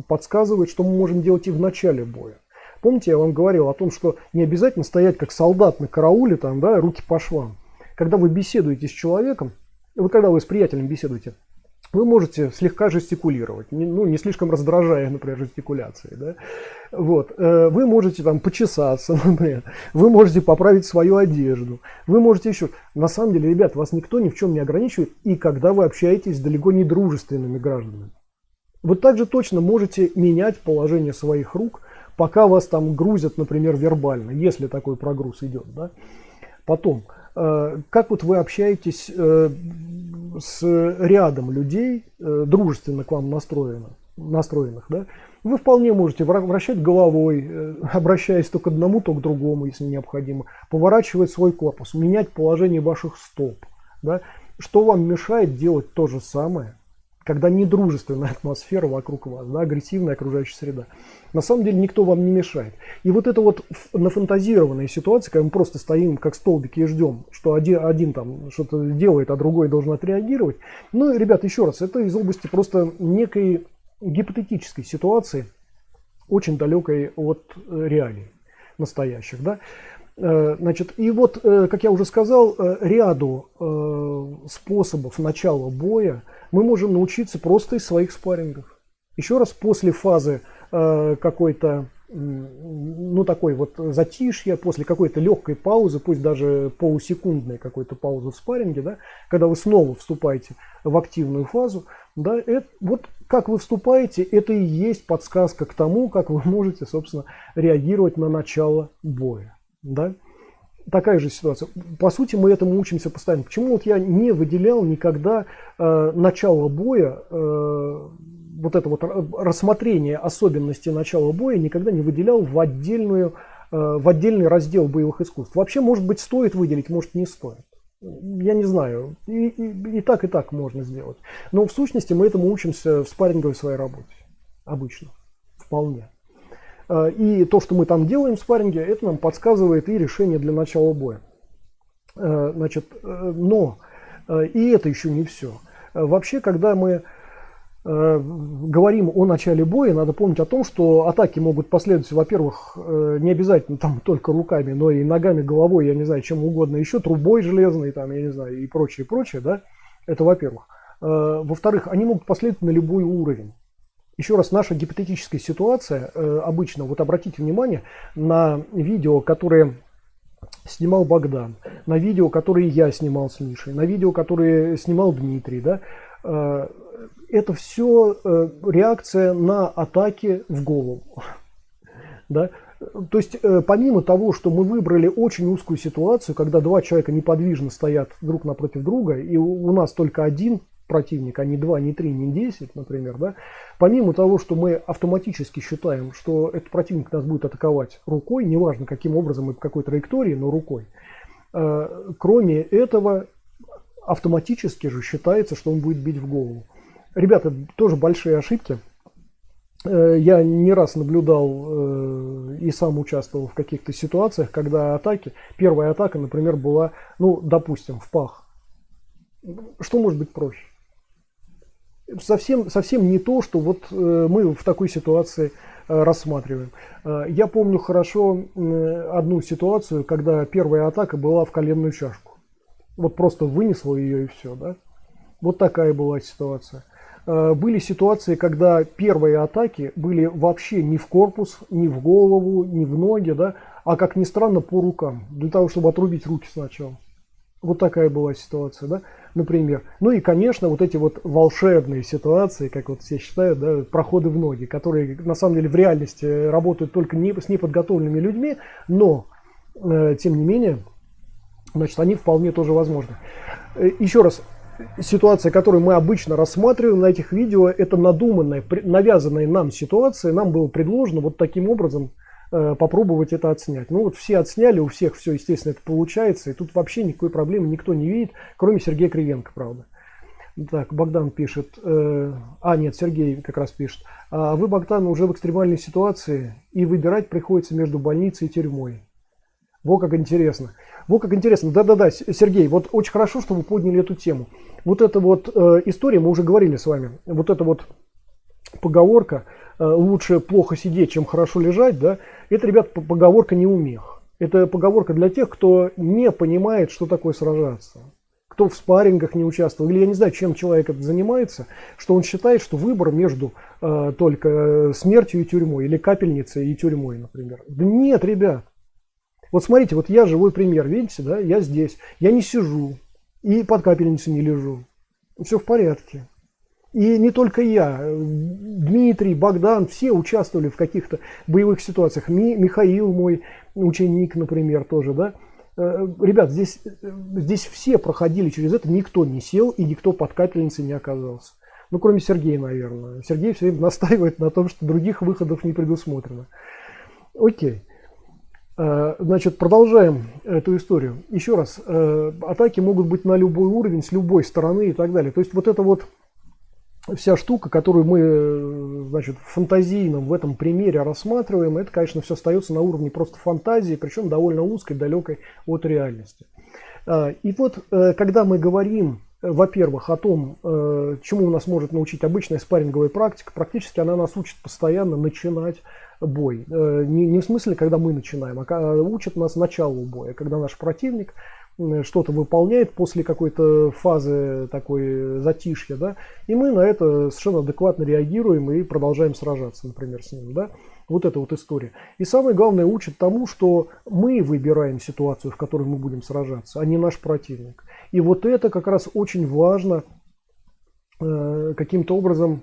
подсказывает, что мы можем делать и в начале боя. Помните, я вам говорил о том, что не обязательно стоять как солдат на карауле, там, да, руки по швам. Когда вы беседуете с человеком, когда вы с приятелем беседуете, вы можете слегка жестикулировать, не слишком раздражая, например, жестикуляцией. Да? Вот. Вы можете там почесаться, например. Вы можете поправить свою одежду. Вы можете еще... На самом деле, ребят, вас никто ни в чем не ограничивает, и когда вы общаетесь с далеко не дружественными гражданами. Вы также точно можете менять положение своих рук, пока вас там грузят, например, вербально, если такой прогруз идет. Да? Потом, как вот вы общаетесь с рядом людей, дружественно к вам настроенных, да, вы вполне можете вращать головой, обращаясь то к одному, то к другому, если необходимо, поворачивать свой корпус, менять положение ваших стоп. Да. Что вам мешает делать то же самое, когда недружественная атмосфера вокруг вас, да, агрессивная окружающая среда? На самом деле никто вам не мешает. И вот это вот нафантазированная ситуация, когда мы просто стоим как столбики и ждем, что один там что-то делает, а другой должен отреагировать. Ну, ребят, еще раз, это из области просто некой гипотетической ситуации, очень далекой от реалий настоящих. Да? Значит, и вот, как я уже сказал, ряду способов начала боя мы можем научиться просто из своих спаррингов. Еще раз, после фазы какой-то, такой вот затишья, после какой-то легкой паузы, пусть даже полусекундной какой-то паузы в спарринге, да, когда вы снова вступаете в активную фазу, да, вот как вы вступаете, это и есть подсказка к тому, как вы можете, собственно, реагировать на начало боя. Да? Такая же ситуация. По сути, мы этому учимся постоянно. Почему вот я не выделял никогда начало боя, вот это вот рассмотрение особенностей начала боя никогда не выделял в отдельный раздел боевых искусств. Вообще, может быть, стоит выделить, может, не стоит. Я не знаю. И так можно сделать. Но в сущности мы этому учимся в спарринговой своей работе. Обычно. Вполне. И то, что мы там делаем в спарринге, это нам подсказывает и решение для начала боя. Значит, но и это еще не все. Вообще, когда мы говорим о начале боя, надо помнить о том, что атаки могут последовать, во-первых, не обязательно там только руками, но и ногами, головой, я не знаю, чем угодно еще, трубой железной, там, я не знаю, и прочее, да, это во-первых. Во-вторых, они могут последовать на любой уровень. Еще раз, наша гипотетическая ситуация, обычно, вот обратите внимание на видео, которые снимал Богдан, на видео, которые я снимал с Мишей, на видео, которые снимал Дмитрий, да, это все реакция на атаки в голову. Да? То есть, помимо того, что мы выбрали очень узкую ситуацию, когда два человека неподвижно стоят друг напротив друга, и у нас только один противник, а не 2, не 3, не 10, например, да? Помимо того, что мы автоматически считаем, что этот противник нас будет атаковать рукой, неважно каким образом и по какой траектории, но рукой, кроме этого, автоматически же считается, что он будет бить в голову. Ребята, тоже большие ошибки. Я не раз наблюдал и сам участвовал в каких-то ситуациях, когда атаки, первая атака, например, была, допустим, в пах. Что может быть проще? Совсем не то, что вот мы в такой ситуации рассматриваем. Я помню хорошо одну ситуацию, когда первая атака была в коленную чашку. Вот просто вынесло ее и все, да? Вот такая была ситуация. Были ситуации, когда первые атаки были вообще не в корпус, не в голову, не в ноги, да, а, как ни странно, по рукам, для того, чтобы отрубить руки сначала. Вот такая была ситуация, да, например. Ну и, конечно, вот эти вот волшебные ситуации, как вот все считают, да, проходы в ноги, которые на самом деле в реальности работают только с неподготовленными людьми, но тем не менее, значит, они вполне тоже возможны. Еще раз, ситуация, которую мы обычно рассматриваем на этих видео, это надуманная, навязанная нам ситуация. Нам было предложено вот таким образом попробовать это отснять. Ну вот все отсняли, у всех все, естественно, это получается. И тут вообще никакой проблемы никто не видит, кроме Сергея Кривенко, правда. Так, Богдан пишет. Нет, Сергей как раз пишет. А вы, Богдан, уже в экстремальной ситуации, и выбирать приходится между больницей и тюрьмой. Во как интересно. Во как интересно. Да-да-да, Сергей, вот очень хорошо, что вы подняли эту тему. Вот эта вот история, мы уже говорили с вами, вот эта вот поговорка «лучше плохо сидеть, чем хорошо лежать», да, это, ребят, поговорка неумех. Это поговорка для тех, кто не понимает, что такое сражаться. Кто в спаррингах не участвовал, или я не знаю, чем человек это занимается, что он считает, что выбор между только смертью и тюрьмой, или капельницей и тюрьмой, например. Да нет, ребят. Вот смотрите, вот я живой пример, видите, да, я здесь, я не сижу и под капельницей не лежу, все в порядке. И не только я, Дмитрий, Богдан, все участвовали в каких-то боевых ситуациях, Михаил, мой ученик, например, тоже, да. Ребят, здесь все проходили через это, никто не сел и никто под капельницей не оказался. Ну, кроме Сергея, наверное. Сергей все время настаивает на том, что других выходов не предусмотрено. Окей. Значит, продолжаем эту историю. Еще раз, атаки могут быть на любой уровень, с любой стороны и так далее. То есть вот эта вот вся штука, которую мы, значит, в фантазийном в этом примере рассматриваем, это, конечно, все остается на уровне просто фантазии, причем довольно узкой, далекой от реальности. И вот, когда мы говорим, во-первых, о том, чему нас может научить обычная спарринговая практика, практически она нас учит постоянно начинать бой. Не в смысле, когда мы начинаем, а учат нас началу боя, когда наш противник что-то выполняет после какой-то фазы такой затишья, да, и мы на это совершенно адекватно реагируем и продолжаем сражаться, например, с ним, да. Вот эта вот история. И самое главное, учит тому, что мы выбираем ситуацию, в которой мы будем сражаться, а не наш противник. И вот это как раз очень важно каким-то образом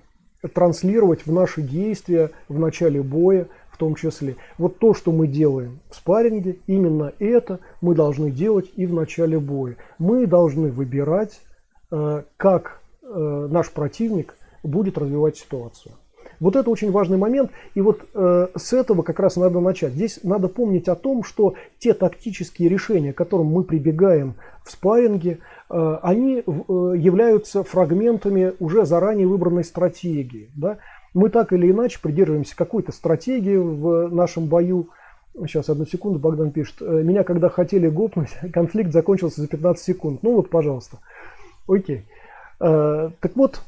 транслировать в наши действия в начале боя, в том числе. Вот то, что мы делаем в спарринге, именно это мы должны делать и в начале боя. Мы должны выбирать, как наш противник будет развивать ситуацию. Вот это очень важный момент, и вот с этого как раз надо начать. Здесь надо помнить о том, что те тактические решения, к которым мы прибегаем в спарринге, они являются фрагментами уже заранее выбранной стратегии. Да? Мы так или иначе придерживаемся какой-то стратегии в нашем бою. Сейчас, одну секунду, Богдан пишет. Меня когда хотели гопнуть, конфликт закончился за 15 секунд. Ну вот, пожалуйста. Окей. Так вот,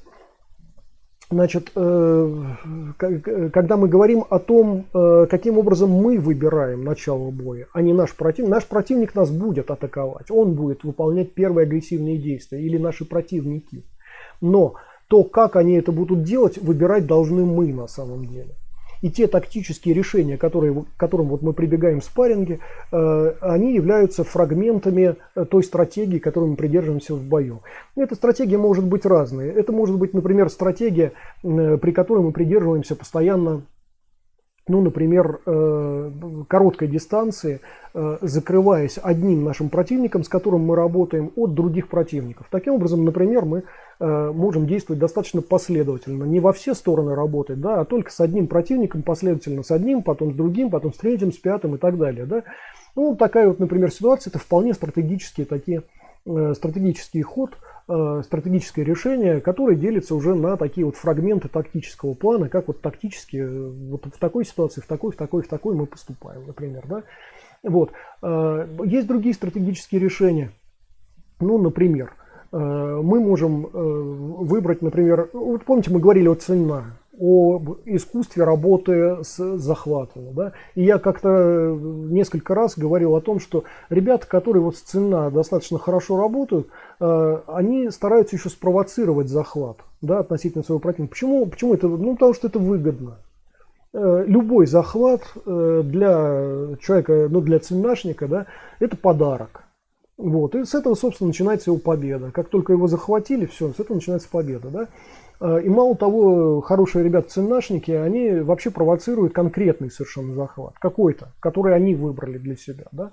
значит, когда мы говорим о том, каким образом мы выбираем начало боя, а не наш противник нас будет атаковать, он будет выполнять первые агрессивные действия, или наши противники. Но то, как они это будут делать, выбирать должны мы на самом деле. И те тактические решения, к которым вот мы прибегаем в спарринге, они являются фрагментами той стратегии, которой мы придерживаемся в бою. И эта стратегия может быть разной. Это может быть, например, стратегия, при которой мы придерживаемся постоянно, ну, например, короткой дистанции, закрываясь одним нашим противником, с которым мы работаем, от других противников. Таким образом, например, мы можем действовать достаточно последовательно, не во все стороны работать, да, а только с одним противником последовательно, с одним, потом с другим, потом с третьим, с пятым и так далее. Да. Ну, такая вот, например, ситуация, это вполне стратегический ход, стратегическое решение, которое делится уже на такие вот фрагменты тактического плана, как вот тактически вот в такой ситуации, в такой мы поступаем, например. Да. Вот. Есть другие стратегические решения. Ну, например, мы можем выбрать, например, вот помните, мы говорили о Цинна, об искусстве работы с захватом. Да? И я как-то несколько раз говорил о том, что ребята, которые вот с Цинна достаточно хорошо работают, они стараются еще спровоцировать захват, да, относительно своего противника. Почему это? Ну, потому что это выгодно. Любой захват для человека, ну, для циннашника, да, это подарок. Вот. И с этого, собственно, начинается его победа. Как только его захватили, все, с этого начинается победа. Да? И мало того, хорошие ребята-ценнашники, они вообще провоцируют конкретный совершенно захват, какой-то, который они выбрали для себя. Да?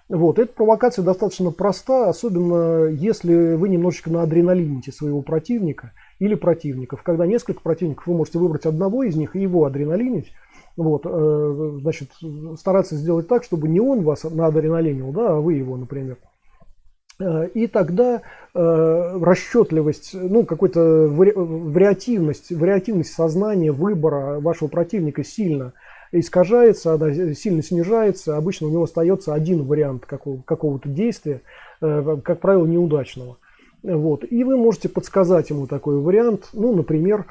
Вот. Эта провокация достаточно проста, особенно если вы немножечко наадреналините своего противника или противников. Когда несколько противников, вы можете выбрать одного из них и его адреналинить. Вот, значит, стараться сделать так, чтобы не он вас наадреналинил, да, а вы его, например. И тогда расчетливость, ну, какой-то вариативность сознания, выбора вашего противника сильно искажается, она сильно снижается. Обычно у него остается один вариант какого-то действия, как правило, неудачного. Вот. И вы можете подсказать ему такой вариант, ну, например,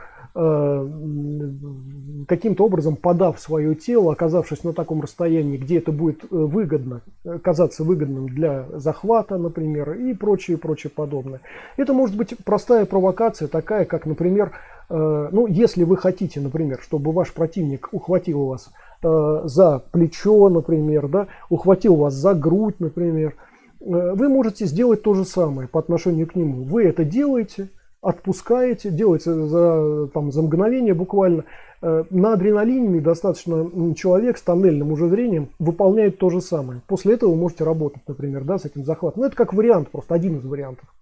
каким-то образом подав свое тело, оказавшись на таком расстоянии, где это будет выгодно, казаться выгодным для захвата, например, и прочее подобное. Это может быть простая провокация, такая, как, например, ну, если вы хотите, например, чтобы ваш противник ухватил вас за плечо, например, да, ухватил вас за грудь, например, вы можете сделать то же самое по отношению к нему. Вы это делаете, отпускаете, делаете за мгновение буквально. На адреналине достаточно человек с тоннельным уже зрением выполняет то же самое. После этого вы можете работать, например, да, с этим захватом. Ну, это как вариант, просто один из вариантов,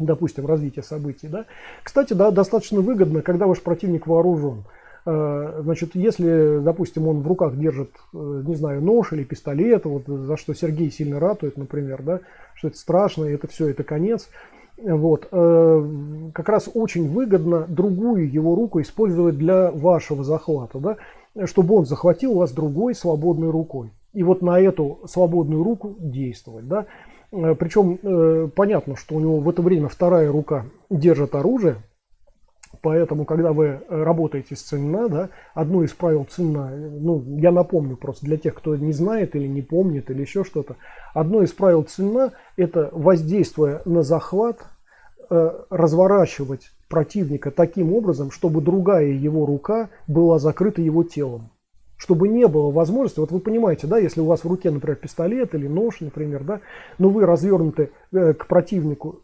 допустим, развития событий. Да. Кстати, да, достаточно выгодно, когда ваш противник вооружен. Значит, если, допустим, он в руках держит, не знаю, нож или пистолет, вот, за что Сергей сильно ратует, например, да, что это страшно, это все, это конец. Вот. Как раз очень выгодно другую его руку использовать для вашего захвата, да, чтобы он захватил вас другой свободной рукой. И вот на эту свободную руку действовать. Да. Причем понятно, что у него в это время вторая рука держит оружие. Поэтому, когда вы работаете с Цинна, да, одно из правил Цинна, ну, я напомню просто для тех, кто не знает или не помнит, или еще что-то. Одно из правил Цинна – это, воздействуя на захват, разворачивать противника таким образом, чтобы другая его рука была закрыта его телом. Чтобы не было возможности, вот вы понимаете, да, если у вас в руке, например, пистолет или нож, например, да, но вы развернуты к противнику,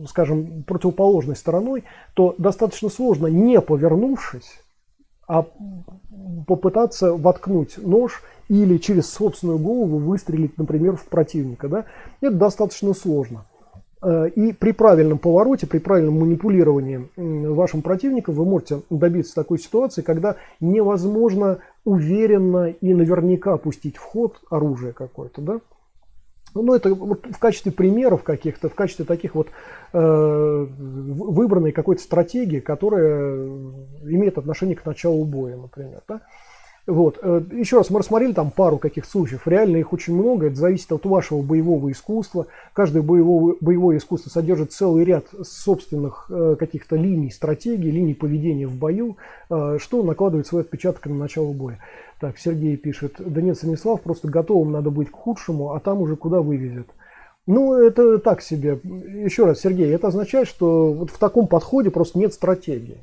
скажем, противоположной стороной, то достаточно сложно, не повернувшись, а попытаться воткнуть нож или через собственную голову выстрелить, например, в противника. Да. Это достаточно сложно. И при правильном повороте, при правильном манипулировании вашим противником вы можете добиться такой ситуации, когда невозможно уверенно и наверняка пустить в ход оружие какое-то. Да? Ну, это вот в качестве примеров каких-то, в качестве таких вот выбранной какой-то стратегии, которая имеет отношение к началу боя, например. Да? Вот. Еще раз, мы рассмотрели там пару каких случаев. Реально их очень много. Это зависит от вашего боевого искусства. Каждое боевое искусство содержит целый ряд собственных каких-то линий стратегии, линий поведения в бою, что накладывает свой отпечаток на начало боя. Так, Сергей пишет: да нет, Станислав, просто готовым надо быть к худшему, а там уже куда вывезет. Ну, это так себе. Еще раз, Сергей, это означает, что вот в таком подходе просто нет стратегии.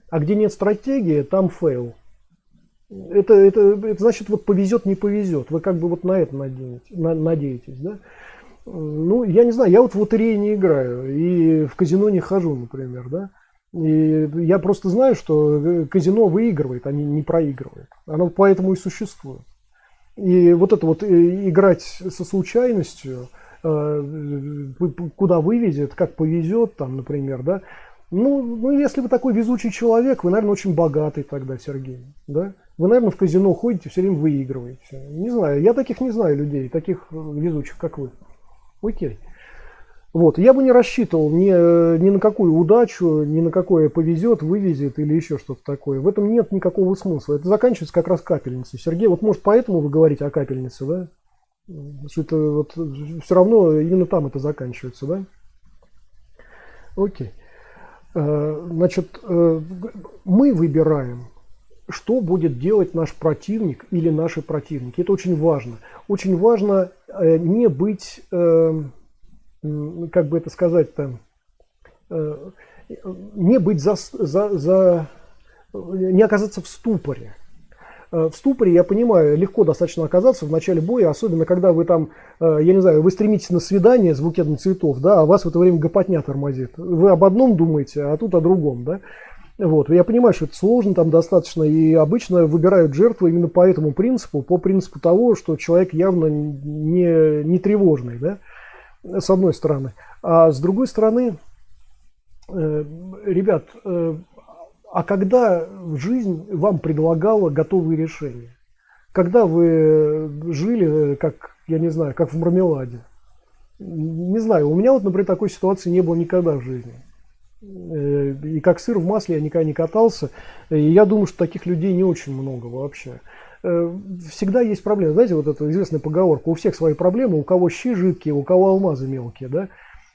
А где нет стратегии, там фейл. Это значит, вот повезет, не повезет. Вы как бы вот на это надеетесь, да? Ну, я не знаю, я вот в лотереи не играю и в казино не хожу, например, да? И я просто знаю, что казино выигрывает, а не проигрывает. Оно поэтому и существует. И вот это вот играть со случайностью, куда вывезет, как повезет, там, например, да? Ну, если вы такой везучий человек, вы, наверное, очень богатый тогда, Сергей, да? Вы, наверное, в казино ходите, все время выигрываете. Не знаю, я таких не знаю людей, таких везучих, как вы. Окей. Вот, я бы не рассчитывал ни на какую удачу, ни на какое повезет, вывезет или еще что-то такое. В этом нет никакого смысла. Это заканчивается как раз капельницей. Сергей, вот может поэтому вы говорите о капельнице, да? Что это вот все равно именно там это заканчивается, да? Окей. Значит, мы выбираем, что будет делать наш противник или наши противники. Это очень важно. Очень важно не быть, как бы это сказать-то, не быть не оказаться в ступоре. В ступоре, я понимаю, легко достаточно оказаться в начале боя, особенно когда вы там, я не знаю, вы стремитесь на свидание с букетом цветов, да, а вас в это время гопотня тормозит. Вы об одном думаете, а тут о другом, да. Вот. Я понимаю, что это сложно там достаточно, и обычно выбирают жертву именно по этому принципу, по принципу того, что человек явно не тревожный, да, с одной стороны. А с другой стороны, ребят, а когда жизнь вам предлагала готовые решения? Когда вы жили, как, я не знаю, как в мармеладе? Не знаю, у меня вот, например, такой ситуации не было никогда в жизни. И как сыр в масле я никогда не катался. И я думаю, что таких людей не очень много вообще. Всегда есть проблемы. Знаете, вот эта известная поговорка: у всех свои проблемы, у кого щи жидкие, у кого алмазы мелкие, да?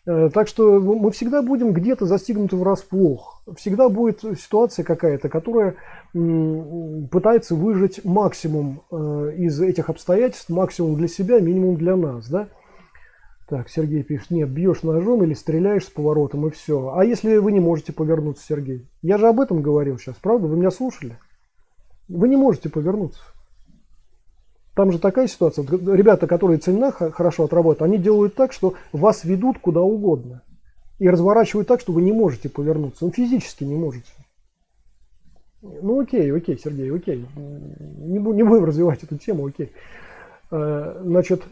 Так что мы всегда будем где-то застигнуты врасплох. Всегда будет ситуация какая-то, которая пытается выжать максимум из этих обстоятельств, максимум для себя, минимум для нас, да? Так, Сергей пишет: нет, бьешь ножом или стреляешь с поворотом и все. А если вы не можете повернуться, Сергей? Я же об этом говорил сейчас, правда? Вы меня слушали? Вы не можете повернуться. Там же такая ситуация. Ребята, которые цельна хорошо отработают, они делают так, что вас ведут куда угодно. И разворачивают так, что вы не можете повернуться. Ну, физически не можете. Ну, окей, Сергей, окей. Не будем развивать эту тему, окей. Значит,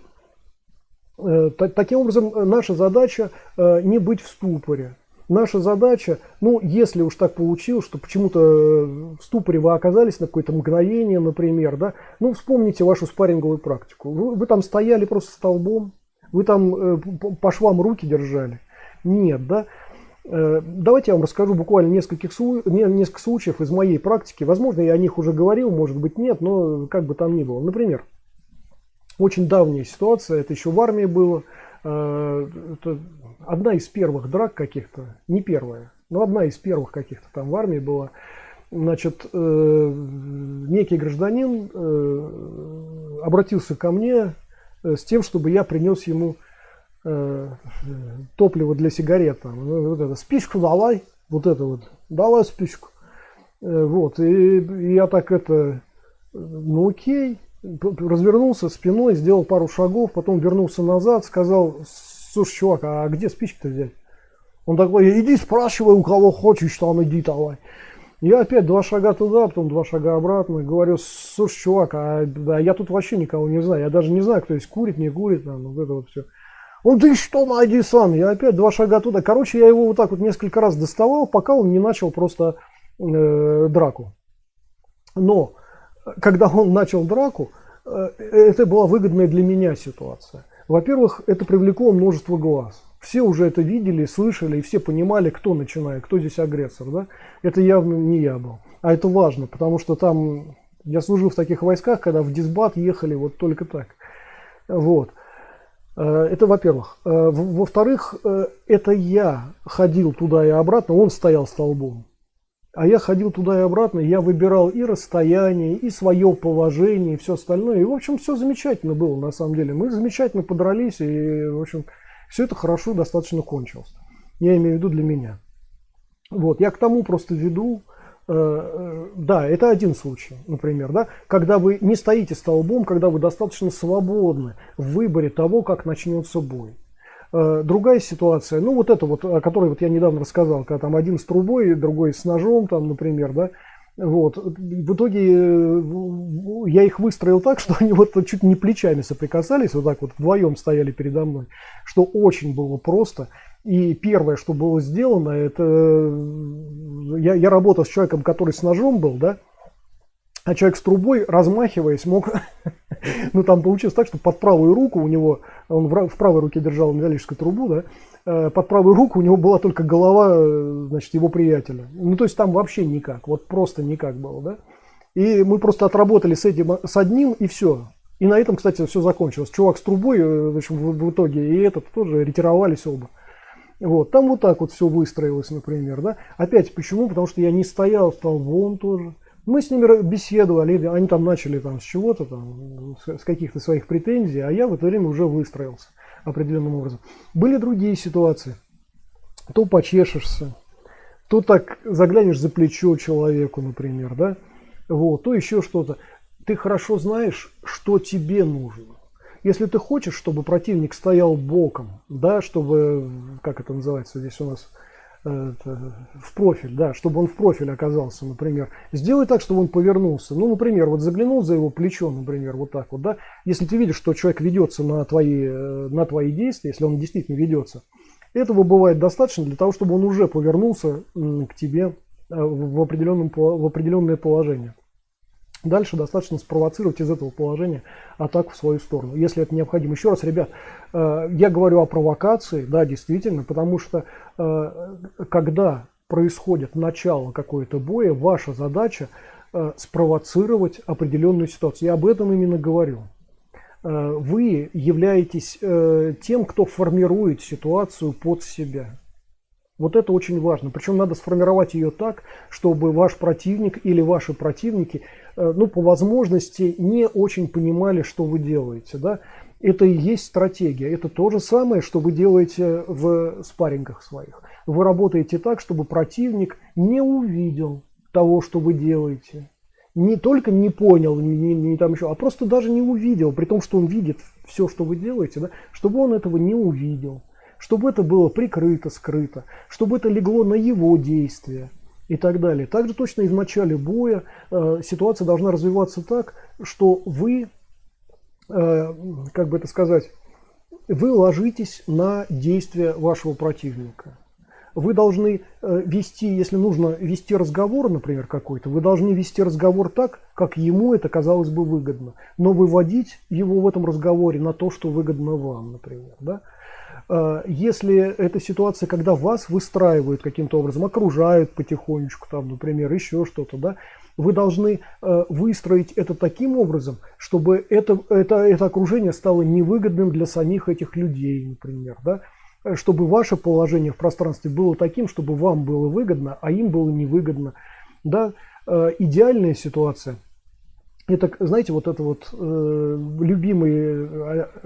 таким образом, наша задача не быть в ступоре. Наша задача, ну, если уж так получилось, что почему-то в ступоре вы оказались на какое-то мгновение, например, да, ну, вспомните вашу спарринговую практику. Вы там стояли просто столбом, вы там по швам руки держали. Нет, да. Давайте я вам расскажу буквально несколько случаев из моей практики. Возможно, я о них уже говорил, может быть, нет, но как бы там ни было. Например, очень давняя ситуация, это еще в армии было. Это одна из первых драк каких-то, не первая, но одна из первых каких-то там в армии была. Значит, некий гражданин обратился ко мне с тем, чтобы я принес ему топливо для сигарет. Там, вот это, спичку давай, вот это вот, давай спичку. Вот, и я так это, ну окей. Развернулся спиной, сделал пару шагов, потом вернулся назад, сказал: слушай, чувак, а где спички-то взять? Он такой: иди спрашивай, у кого хочешь, там иди давай. Я опять 2 шага туда, потом 2 шага обратно. Говорю: слушай, чувак, да, я тут вообще никого не знаю. Я даже не знаю, кто здесь курит, не курит, там, вот это вот все. Он: ты что, найди сам. Я опять 2 шага туда. Короче, я его вот так вот несколько раз доставал, пока он не начал просто драку. Но когда он начал драку, это была выгодная для меня ситуация. Во-первых, это привлекло множество глаз. Все уже это видели, слышали, и все понимали, кто начинает, кто здесь агрессор. Да? Это явно не я был. А это важно, потому что там я служил в таких войсках, когда в дисбат ехали вот только так. Вот. Это во-первых. Во-вторых, это я ходил туда и обратно, он стоял столбом. А я ходил туда и обратно, я выбирал и расстояние, и свое положение, и все остальное. И, в общем, все замечательно было, на самом деле. Мы замечательно подрались, и, в общем, все это хорошо достаточно кончилось. Я имею в виду для меня. Вот, я к тому просто веду, да, это один случай, например, да, когда вы не стоите столбом, когда вы достаточно свободны в выборе того, как начнется бой. Другая ситуация, ну вот это вот, о которой вот я недавно рассказал, когда там один с трубой, другой с ножом, там, например, да, вот, в итоге я их выстроил так, что они вот чуть не плечами соприкасались, вот так вот вдвоем стояли передо мной, что очень было просто. И первое, что было сделано, это я работал с человеком, который с ножом был, да, а человек с трубой, размахиваясь, мог, ну там получилось так, что под правую руку у него, он в правой руке держал металлическую трубу, да, под правую руку у него была только голова, значит, его приятеля. Ну то есть там вообще никак, вот просто никак было, да. И мы просто отработали с этим, с одним, и все. И на этом, кстати, все закончилось. Чувак с трубой, в общем, в итоге, и этот тоже ретировались оба. Вот, там вот так вот все выстроилось, например, да. Опять почему? Потому что я не стоял столбом тоже. Мы с ними беседовали, они там начали там, с чего-то, там, с каких-то своих претензий, а я в это время уже выстроился определенным образом. Были другие ситуации. То почешешься, то так заглянешь за плечо человеку, например, да, вот, то еще что-то. ты хорошо знаешь, что тебе нужно. Если ты хочешь, чтобы противник стоял боком, да, чтобы, как это называется здесь у нас, в профиль, да, чтобы он в профиль оказался, например, сделай так, чтобы он повернулся. Ну, например, вот заглянул за его плечо, например, вот так вот, да. Если ты видишь, что человек ведется на твои действия, если он действительно ведется, этого бывает достаточно для того, чтобы он уже повернулся к тебе в определенное положение. Дальше достаточно спровоцировать из этого положения атаку в свою сторону, если это необходимо. Еще раз, ребят, я говорю о провокации, да, действительно, потому что когда происходит начало какой-то боя, ваша задача спровоцировать определенную ситуацию. Я об этом именно говорю. Вы являетесь тем, кто формирует ситуацию под себя. Вот это очень важно. Причем надо сформировать ее так, чтобы ваш противник или ваши противники, ну, по возможности, не очень понимали, что вы делаете. Да? Это и есть стратегия. Это то же самое, что вы делаете в спаррингах своих. Вы работаете так, чтобы противник не увидел того, что вы делаете. Не только не понял, не там еще, а просто даже не увидел, при том, что он видит все, что вы делаете, да? Чтобы он этого не увидел. Чтобы это было прикрыто, скрыто, чтобы это легло на его действия и так далее. Также точно и в начале боя ситуация должна развиваться так, что вы, как бы это сказать, вы ложитесь на действия вашего противника. Вы должны вести, если нужно вести разговор, например, какой-то, вы должны вести разговор так, как ему это казалось бы выгодно, но выводить его в этом разговоре на то, что выгодно вам, например, да? Если это ситуация, когда вас выстраивают каким-то образом, окружают потихонечку, там, например, еще что-то, да, вы должны выстроить это таким образом, чтобы это окружение стало невыгодным для самих этих людей, например, да, чтобы ваше положение в пространстве было таким, чтобы вам было выгодно, а им было невыгодно. Да. Идеальная ситуация. Это, знаете, вот это вот любимый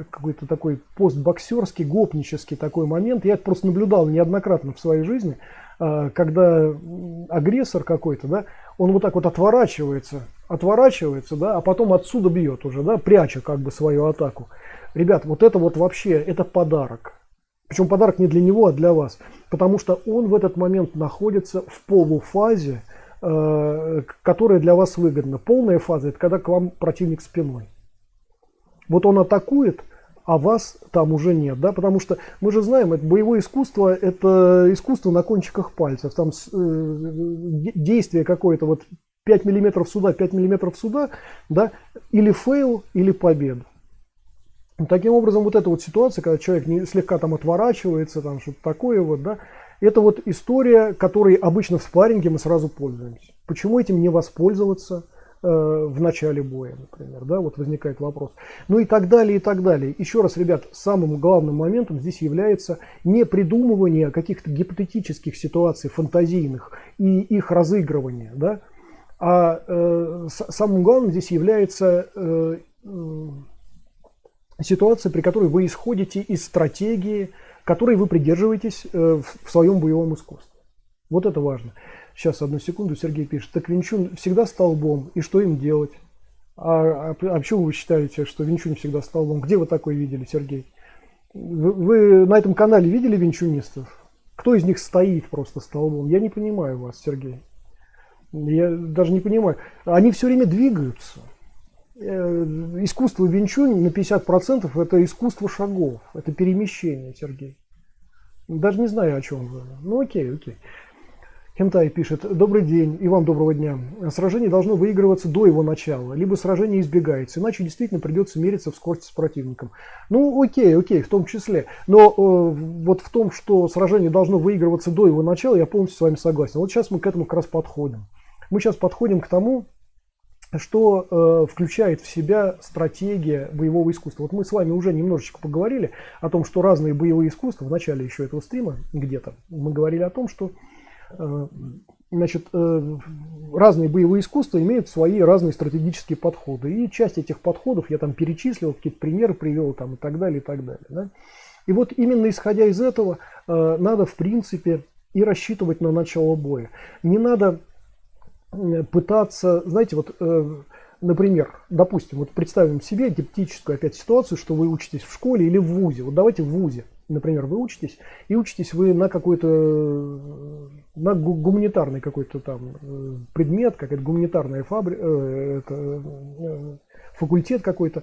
какой-то такой постбоксерский, гопнический такой момент. Я это просто наблюдал неоднократно в своей жизни, когда агрессор какой-то, да, он вот так вот отворачивается, да, а потом отсюда бьет уже, да, пряча как бы свою атаку. Ребят, вот это вот вообще, это подарок. Причем подарок не для него, а для вас. Потому что он в этот момент находится в полуфазе, которая для вас выгодна. Полная фаза – это когда к вам противник спиной. Вот он атакует, а вас там уже нет. Да? Потому что мы же знаем, это боевое искусство – это искусство на кончиках пальцев. Там действие какое-то, вот 5 миллиметров сюда, 5 миллиметров сюда, да? Или фейл, или победа. Таким образом, вот эта вот ситуация, когда человек слегка там отворачивается, там что-то такое вот, да, это вот история, которой обычно в спарринге мы сразу пользуемся. Почему этим не воспользоваться в начале боя, например, да, вот возникает вопрос. Ну и так далее, и так далее. Еще раз, ребят, самым главным моментом здесь является не придумывание каких-то гипотетических ситуаций, фантазийных, и их разыгрывание, да, а самым главным здесь является ситуация, при которой вы исходите из стратегии, которой вы придерживаетесь в своем боевом искусстве. Вот это важно. Сейчас, одну секунду, Сергей пишет. Так Вин Чун всегда столбом, и что им делать? А почему вы считаете, что Вин Чун всегда столбом? Где вы такое видели, Сергей? Вы на этом канале видели винчунистов? Кто из них стоит просто столбом? Я не понимаю вас, Сергей. Я даже не понимаю. Они все время двигаются. Искусство Вин Чунь на 50% это искусство шагов, это перемещение, Сергей. Даже не знаю, о чем вы. Ну окей. Хентай пишет. Добрый день и вам доброго дня. Сражение должно выигрываться до его начала, либо сражение избегается, иначе действительно придется мериться в скорости с противником. Ну окей, в том числе. Но вот в том, что сражение должно выигрываться до его начала, я полностью с вами согласен. Вот сейчас мы к этому как раз подходим. Мы сейчас подходим к тому, что включает в себя стратегия боевого искусства. Вот мы с вами уже немножечко поговорили о том, что разные боевые искусства, в начале еще этого стрима где-то, мы говорили о том, что значит, разные боевые искусства имеют свои разные стратегические подходы. И часть этих подходов я там перечислил, какие-то примеры привел там, и так далее, и так далее. Да? И вот именно исходя из этого надо, в принципе, и рассчитывать на начало боя. Не надо пытаться, знаете, вот Например, допустим, вот представим себе гипотетическую опять ситуацию, что вы учитесь в школе или в вузе. Вот давайте в вузе, например, вы учитесь, и учитесь вы на какой-то, на гуманитарный какой-то там предмет, какая-то гуманитарная факультет какой-то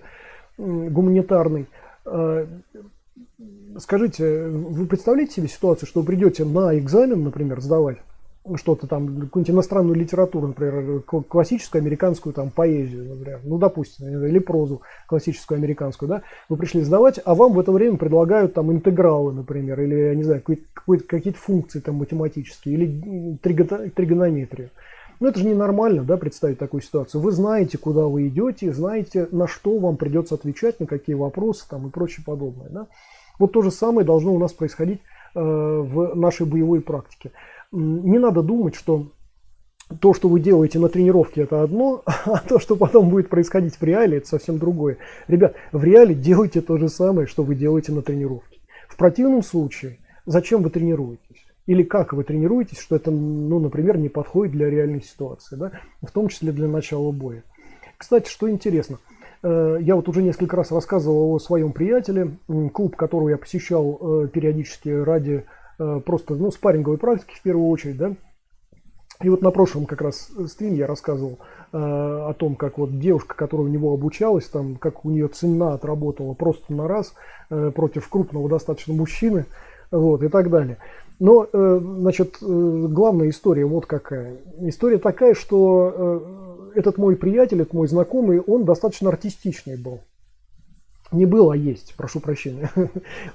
гуманитарный. Скажите, вы представляете себе ситуацию, что вы придете на экзамен, например, сдавать что-то там, какую-нибудь иностранную литературу, например, классическую американскую там поэзию, например, ну, допустим, или прозу классическую американскую, да, вы пришли сдавать, а вам в это время предлагают там интегралы, например, или, я не знаю, какие-то функции там математические, или тригонометрию. Ну, это же ненормально, да, представить такую ситуацию. Вы знаете, куда вы идете, знаете, на что вам придется отвечать, на какие вопросы там и прочее подобное, да. Вот то же самое должно у нас происходить в нашей боевой практике. Не надо думать, что то, что вы делаете на тренировке, это одно, а то, что потом будет происходить в реале, это совсем другое. Ребят, в реале делайте то же самое, что вы делаете на тренировке. В противном случае, зачем вы тренируетесь? Или как вы тренируетесь, что это, ну, например, не подходит для реальной ситуации, да? В том числе для начала боя. Кстати, что интересно, я вот уже несколько раз рассказывал о своем приятеле, клуб, который я посещал периодически ради просто, ну, спарринговой практики в первую очередь, да. И вот на прошлом как раз стриме я рассказывал о том, как вот девушка, которая у него обучалась, там, как у нее цена отработала просто на раз против крупного достаточно мужчины, вот, и так далее. Но, значит, главная история вот какая. История такая, что этот мой приятель, этот мой знакомый, он достаточно артистичный был. Не был, а есть, прошу прощения.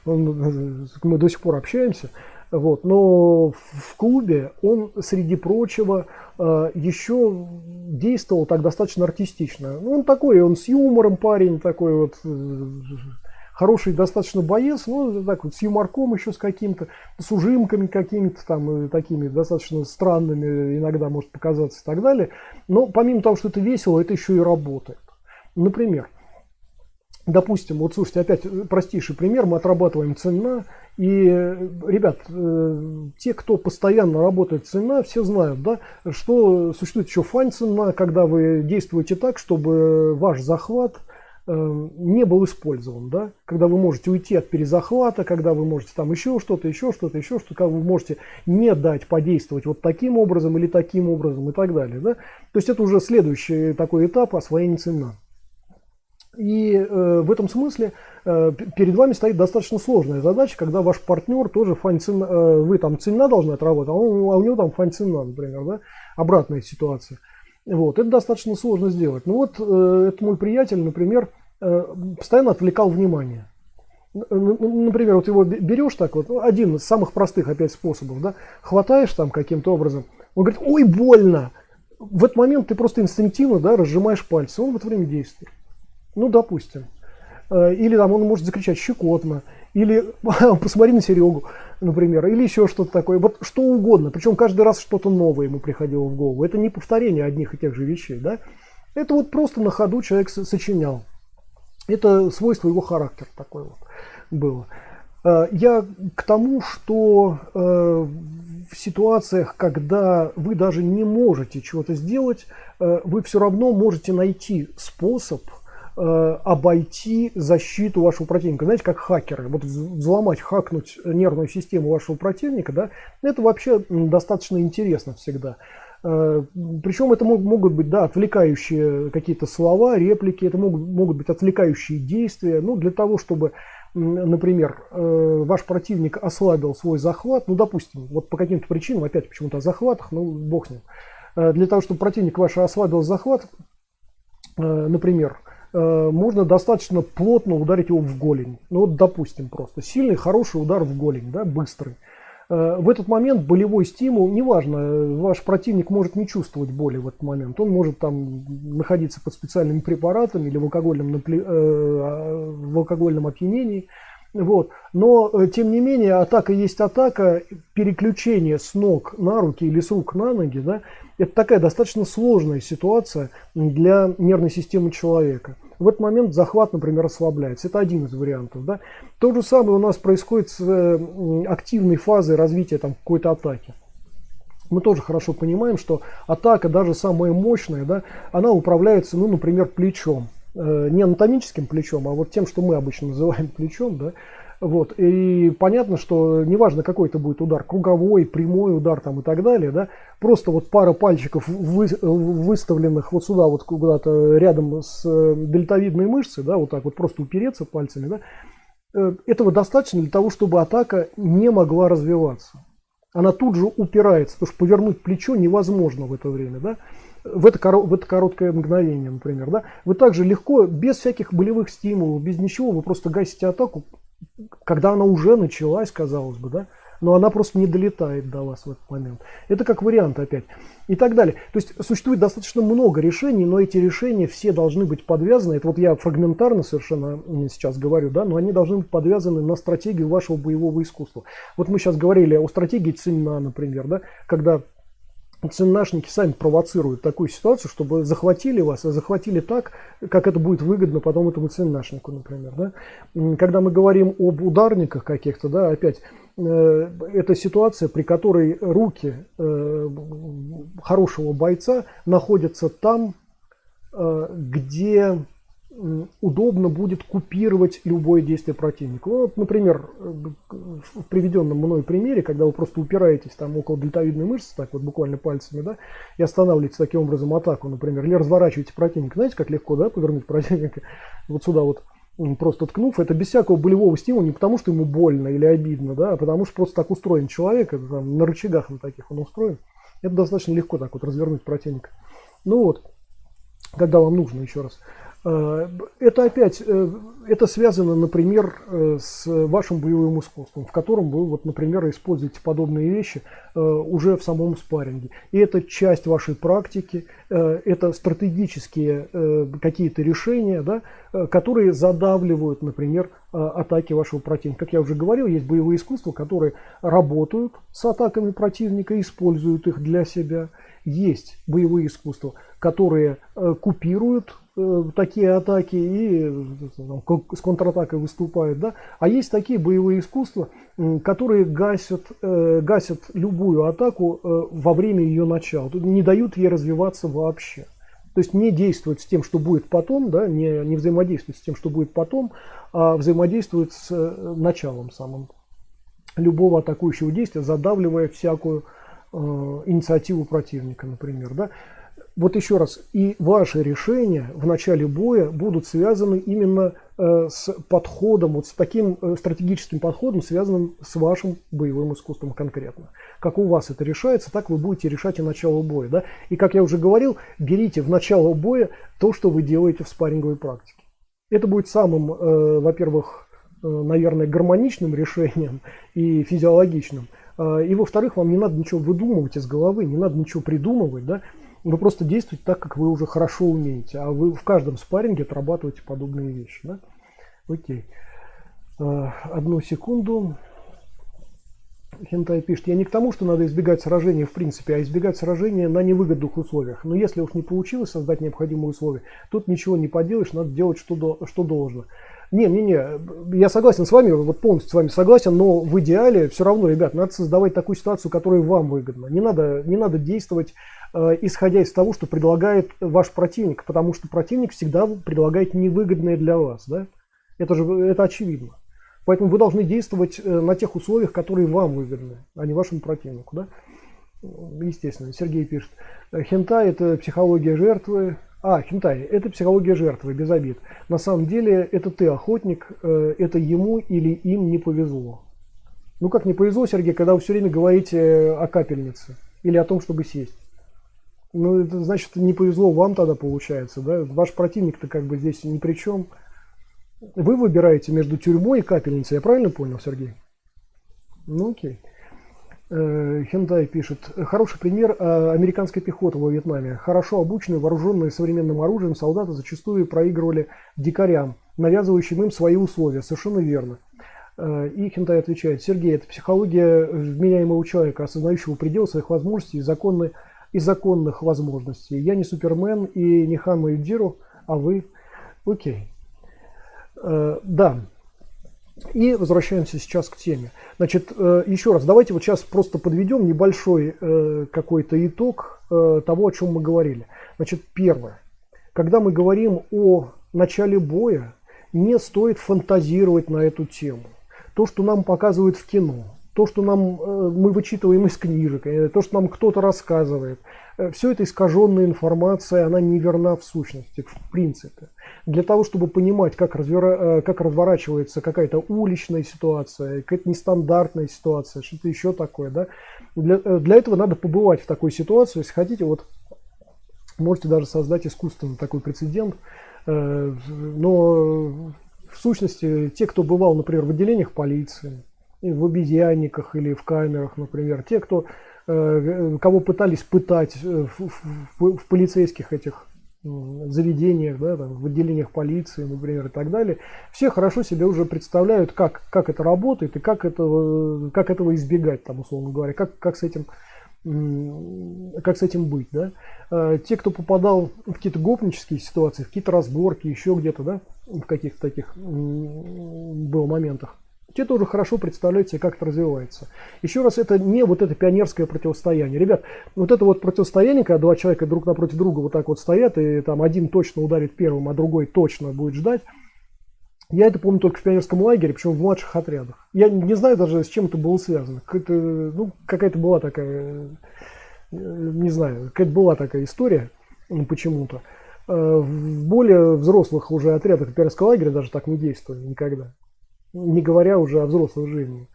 Мы до сих пор общаемся. Вот. Но в клубе он, среди прочего, еще действовал так достаточно артистично. Ну, он такой, он с юмором парень, такой вот хороший достаточно боец, ну, так вот, с юморком еще с каким-то, с ужимками какими-то там, такими достаточно странными, иногда может показаться и так далее. Но помимо того, что это весело, это еще и работает. Например, допустим, вот слушайте, опять простейший пример, мы отрабатываем цена, и, ребят, те, кто постоянно работает цена, все знают, да, что существует еще фань-цена, когда вы действуете так, чтобы ваш захват не был использован, да, когда вы можете уйти от перезахвата, когда вы можете там еще что-то, когда вы можете не дать подействовать вот таким образом или таким образом и так далее, да, то есть это уже следующий такой этап освоения цена. И в этом смысле перед вами стоит достаточно сложная задача, когда ваш партнер тоже фань-цена, вы там цена должны отработать, а у него там фань-цена, например, да, обратная ситуация. Вот, это достаточно сложно сделать. Ну вот, это мой приятель, например, постоянно отвлекал внимание. Например, вот его берешь так вот, один из самых простых опять способов, да, хватаешь там каким-то образом, он говорит, ой, больно. В этот момент ты просто инстинктивно, да, разжимаешь пальцы, он в это время действует. Ну, допустим. Или там он может закричать щекотно, или посмотри на Серегу, например, или еще что-то такое. Вот что угодно. Причем каждый раз что-то новое ему приходило в голову. Это не повторение одних и тех же вещей, да? Это вот просто на ходу человек сочинял. Это свойство его характера такое вот было. Я к тому, что в ситуациях, когда вы даже не можете чего-то сделать, вы все равно можете найти способ обойти защиту вашего противника. Знаете, как хакеры. Вот взломать, хакнуть нервную систему вашего противника, да, это вообще достаточно интересно всегда. Причем это могут быть, да, отвлекающие какие-то слова, реплики, это могут быть отвлекающие действия. Ну, для того, чтобы, например, ваш противник ослабил свой захват, ну, допустим, вот по каким-то причинам, опять почему-то о захватах, ну, бог с ним. Для того, чтобы противник ваш ослабил захват, например, можно достаточно плотно ударить его в голень. Ну вот, допустим, просто сильный, хороший удар в голень, да, быстрый. В этот момент болевой стимул, неважно, ваш противник может не чувствовать боли в этот момент. Он может там находиться под специальными препаратами или в алкогольном опьянении. Вот. Но, тем не менее, атака есть атака, переключение с ног на руки или с рук на ноги, да, это такая достаточно сложная ситуация для нервной системы человека. В этот момент захват, например, ослабляется. Это один из вариантов. Да. То же самое у нас происходит с активной фазой развития там, какой-то атаки. мы тоже хорошо понимаем, что атака, даже самая мощная, да, она управляется, ну, например, плечом. Не анатомическим плечом, а вот тем, что мы обычно называем плечом, да. Вот. И понятно, что неважно, какой это будет удар, круговой, прямой удар там и так далее, да, просто вот пара пальчиков, выставленных вот сюда, вот куда-то рядом с дельтовидной мышцей, да, вот так вот просто упереться пальцами, да, этого достаточно для того, чтобы атака не могла развиваться. Она тут же упирается, потому что повернуть плечо невозможно в это время, да. В это короткое мгновение, например, да, вы также легко, без всяких болевых стимулов, без ничего, вы просто гасите атаку, когда она уже началась, казалось бы, да, но она просто не долетает до вас в этот момент. Это как вариант опять. И так далее. То есть существует достаточно много решений, но эти решения все должны быть подвязаны. Это вот я фрагментарно совершенно сейчас говорю, да, но они должны быть подвязаны на стратегию вашего боевого искусства. Вот мы сейчас говорили о стратегии Цинна, например, да, когда циннашники сами провоцируют такую ситуацию, чтобы захватили вас, а захватили так, как это будет выгодно потом этому циннашнику, например. Да? Когда мы говорим об ударниках каких-то, да, опять, это ситуация, при которой руки хорошего бойца находятся там, где удобно будет купировать любое действие противника. Вот, например, в приведенном мной примере, когда вы просто упираетесь там около дельтовидной мышцы, так вот буквально пальцами, да, и останавливаете таким образом атаку, например, или разворачиваете противника. Знаете, как легко, да, повернуть противника вот сюда вот, просто ткнув. Это без всякого болевого стимула, не потому что ему больно или обидно, да, а потому что просто так устроен человек, это там на рычагах на таких он устроен. Это достаточно легко так вот развернуть противника. Ну вот, когда вам нужно, еще раз. Это опять, это связано, например, с вашим боевым искусством, в котором вы, вот, например, используете подобные вещи уже в самом спарринге. И это часть вашей практики, это стратегические какие-то решения, да, которые задавливают, например, атаки вашего противника. Как я уже говорил, есть боевые искусства, которые работают с атаками противника, используют их для себя. Есть боевые искусства, которые купируют такие атаки и с контратакой выступают, да? А есть такие боевые искусства, которые гасят любую атаку во время ее начала, не дают ей развиваться вообще. То есть не действуют с тем, что будет потом, да? не взаимодействуют с тем, что будет потом, а взаимодействуют с началом самым любого атакующего действия, задавливая всякую инициативу противника, например, да. Вот еще раз, и ваши решения в начале боя будут связаны именно с подходом, вот с таким стратегическим подходом, связанным с вашим боевым искусством конкретно. Как у вас это решается, так вы будете решать и начало боя, да. И как я уже говорил, берите в начало боя то, что вы делаете в спарринговой практике. Это будет самым, во-первых, наверное, гармоничным решением и физиологичным. И, во-вторых, вам не надо ничего выдумывать из головы, не надо ничего придумывать, да? Вы просто действуете так, как вы уже хорошо умеете, а вы в каждом спарринге отрабатываете подобные вещи, да? Окей. Одну секунду. Хентай пишет, я не к тому, что надо избегать сражения в принципе, а избегать сражения на невыгодных условиях. Но если уж не получилось создать необходимые условия, тут ничего не поделаешь, надо делать, что должно. Не, я согласен с вами, вот полностью с вами согласен, но в идеале все равно, ребят, надо создавать такую ситуацию, которая вам выгодна. Не надо действовать, исходя из того, что предлагает ваш противник, потому что противник всегда предлагает невыгодное для вас, да? Это очевидно. Поэтому вы должны действовать на тех условиях, которые вам выгодны, а не вашему противнику, да? Естественно, Сергей пишет, хентай это психология жертвы. Хентай, это психология жертвы, без обид. На самом деле, это ты охотник, это ему или им не повезло. Ну как не повезло, Сергей, когда вы все время говорите о капельнице или о том, чтобы сесть? Ну, это значит, не повезло вам тогда получается, да? Ваш противник-то как бы здесь ни при чем. Вы выбираете между тюрьмой и капельницей, я правильно понял, Сергей? Ну окей. Хендай пишет, хороший пример американской пехоты во Вьетнаме. Хорошо обученные, вооруженные современным оружием солдаты зачастую проигрывали дикарям, навязывающим им свои условия. Совершенно верно. И Хентай отвечает, Сергей, это психология вменяемого человека, осознающего предел своих возможностей и законных возможностей. Я не Супермен и не Ханма Юдзиру, а вы. Окей. Да. И возвращаемся сейчас к теме. Значит, еще раз, давайте вот сейчас просто подведем небольшой какой-то итог того, о чем мы говорили. Значит, первое. Когда мы говорим о начале боя, не стоит фантазировать на эту тему. То, что нам показывают в кино, то, что мы вычитываем из книжек, то, что нам кто-то рассказывает, все это искаженная информация, она не верна в сущности, в принципе. Для того, чтобы понимать, как разворачивается какая-то уличная ситуация, какая-то нестандартная ситуация, что-то еще такое, да, для этого надо побывать в такой ситуации. Если хотите, вот можете даже создать искусственно такой прецедент. Но в сущности, те, кто бывал, например, в отделениях полиции, в обезьянниках или в камерах, например, те, кого пытались пытать в полицейских этих заведениях, да, там, в отделениях полиции, например, и так далее, все хорошо себе уже представляют, как это работает и как этого избегать, там, условно говоря, как с этим быть, да? Те, кто попадал в какие-то гопнические ситуации, в какие-то разборки, еще где-то, да, в каких-то таких было моментах, те тоже хорошо представляют себе, как это развивается. Еще раз, это не вот это пионерское противостояние. Ребят, вот это вот противостояние, когда два человека друг напротив друга вот так вот стоят, и там один точно ударит первым, а другой точно будет ждать. Я это помню только в пионерском лагере, причем в младших отрядах. Я не знаю даже, с чем это было связано. Какая-то была такая, не знаю, какая-то была такая история почему-то. В более взрослых уже отрядах пионерского лагеря даже так не действовали никогда. Не говоря уже о взрослой жизни.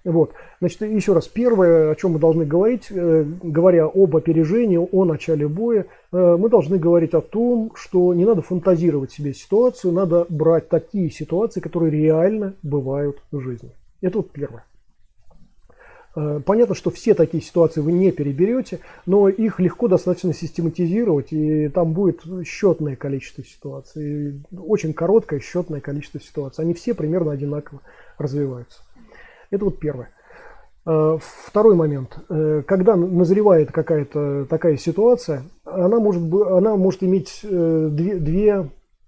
Вот. Значит, еще раз, первое, о чем мы должны говорить, говоря об опережении, о начале боя, мы должны говорить о том, что не надо фантазировать себе ситуацию, надо брать такие ситуации, которые реально бывают в жизни. Это вот первое. Понятно, что все такие ситуации вы не переберете, но их легко достаточно систематизировать, и там будет счетное количество ситуаций, очень короткое счетное количество ситуаций. Они все примерно одинаково развиваются. Это вот первое. Второй момент. Когда назревает какая-то такая ситуация, она может иметь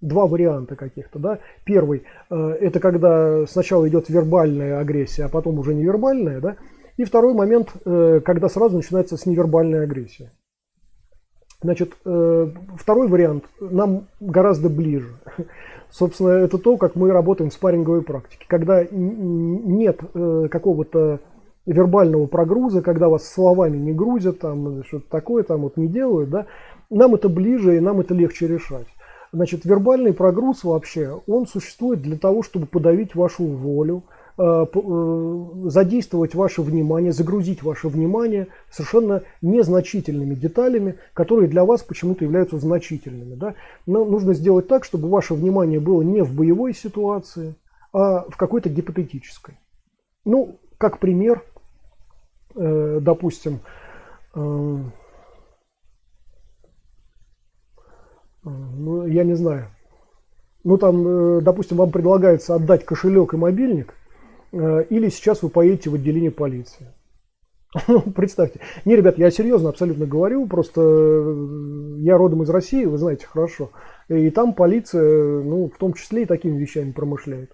два варианта каких-то. Да? Первый – это когда сначала идет вербальная агрессия, а потом уже невербальная. Да? И второй момент, когда сразу начинается с невербальной агрессии. Значит, второй вариант нам гораздо ближе. Собственно, это то, как мы работаем в спарринговой практике. Когда нет какого-то вербального прогруза, когда вас словами не грузят, там что-то такое там вот не делают, да, нам это ближе и нам это легче решать. Значит, вербальный прогруз вообще, он существует для того, чтобы подавить вашу волю, задействовать ваше внимание, загрузить ваше внимание совершенно незначительными деталями, которые для вас почему-то являются значительными. Да? Но нужно сделать так, чтобы ваше внимание было не в боевой ситуации, а в какой-то гипотетической. Ну, как пример, допустим, ну, я не знаю, ну там, допустим, вам предлагается отдать кошелек и мобильник, или сейчас вы поедете в отделение полиции. Представьте. Не, ребят, я серьезно абсолютно говорю, просто я родом из России, вы знаете хорошо, и там полиция, ну, в том числе и такими вещами промышляет.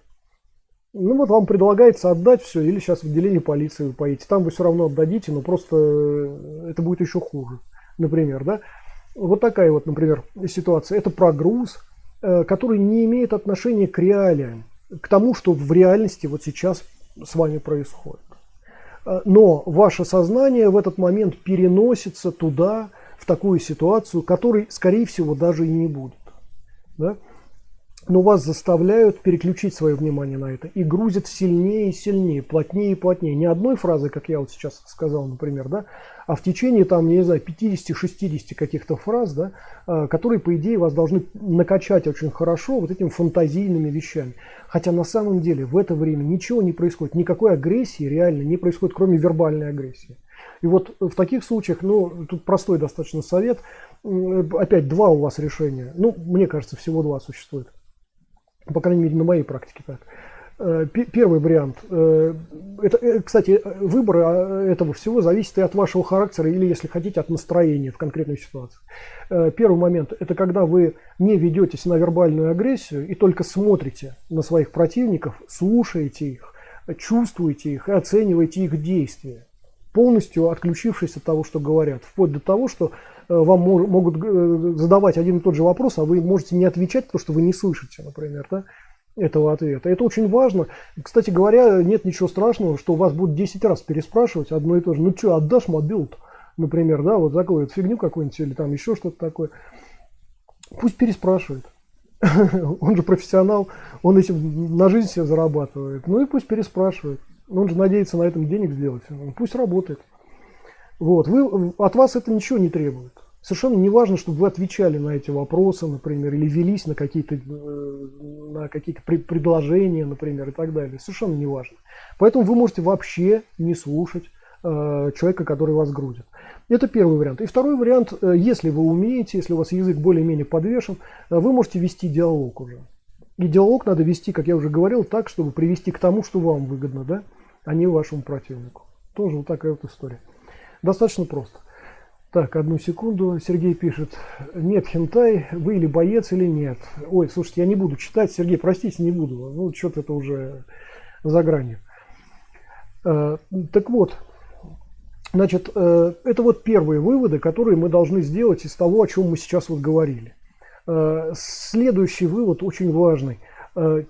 Ну вот вам предлагается отдать все, или сейчас в отделение полиции вы поедете, там вы все равно отдадите, но просто это будет еще хуже, например, да. Вот такая вот, например, ситуация. Это прогруз, который не имеет отношения к реалиям, к тому, что в реальности вот сейчас с вами происходит. Но ваше сознание в этот момент переносится туда, в такую ситуацию, которой, скорее всего, даже и не будет. Да? Но вас заставляют переключить свое внимание на это и грузят сильнее и сильнее, плотнее и плотнее. Не одной фразой, как я вот сейчас сказал, например, да, а в течение, там, не знаю, 50-60 каких-то фраз, да, которые, по идее, вас должны накачать очень хорошо вот этими фантазийными вещами. Хотя на самом деле в это время ничего не происходит, никакой агрессии реально не происходит, кроме вербальной агрессии. И вот в таких случаях, ну, тут простой достаточно совет, опять два у вас решения, ну, мне кажется, всего два существует. По крайней мере, на моей практике так. Первый вариант. Кстати, выбор этого всего зависит и от вашего характера, или, если хотите, от настроения в конкретной ситуации. Первый момент – это когда вы не ведетесь на вербальную агрессию и только смотрите на своих противников, слушаете их, чувствуете их и оцениваете их действия, полностью отключившись от того, что говорят, вплоть до того, что вам могут задавать один и тот же вопрос, а вы можете не отвечать, потому что вы не слышите, например, да, этого ответа. Это очень важно. Кстати говоря, нет ничего страшного, что вас будут 10 раз переспрашивать одно и то же. Ну что, отдашь мобилу, например, да, вот такую вот фигню какую-нибудь или там еще что-то такое. Пусть переспрашивает. Он же профессионал, он этим на жизнь себе зарабатывает. Ну и пусть переспрашивает. Он же надеется на этом денег сделать. Пусть работает. Вот. От вас это ничего не требует. Совершенно не важно, чтобы вы отвечали на эти вопросы, например, или велись на какие-то предложения, например, и так далее. Совершенно не важно. Поэтому вы можете вообще не слушать человека, который вас грузит. Это первый вариант. И второй вариант, если вы умеете, если у вас язык более-менее подвешен, вы можете вести диалог уже. И диалог надо вести, как я уже говорил, так, чтобы привести к тому, что вам выгодно, да, а не вашему противнику. Тоже вот такая вот история. Достаточно просто. Так, одну секунду. Сергей пишет: нет, хентай, вы или боец, или нет. Ой, слушайте, я не буду читать. Сергей, простите, не буду. Ну, что-то это уже за гранью. Так вот, значит, это вот первые выводы, которые мы должны сделать из того, о чем мы сейчас вот говорили. Следующий вывод очень важный.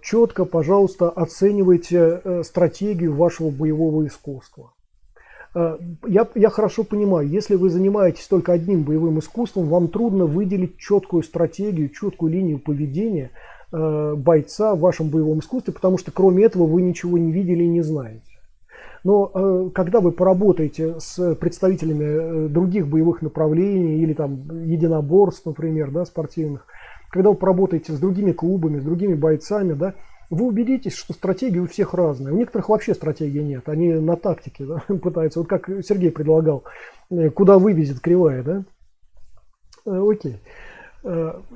Четко, пожалуйста, оценивайте стратегию вашего боевого искусства. Я хорошо понимаю, если вы занимаетесь только одним боевым искусством, вам трудно выделить четкую стратегию, четкую линию поведения бойца в вашем боевом искусстве, потому что кроме этого вы ничего не видели и не знаете. Но когда вы поработаете с представителями других боевых направлений или там единоборств, например, да, спортивных, когда вы поработаете с другими клубами, с другими бойцами, да, вы убедитесь, что стратегии у всех разные. У некоторых вообще стратегии нет, они на тактике, да, пытаются, вот как Сергей предлагал, куда вывезет кривая, да. Окей.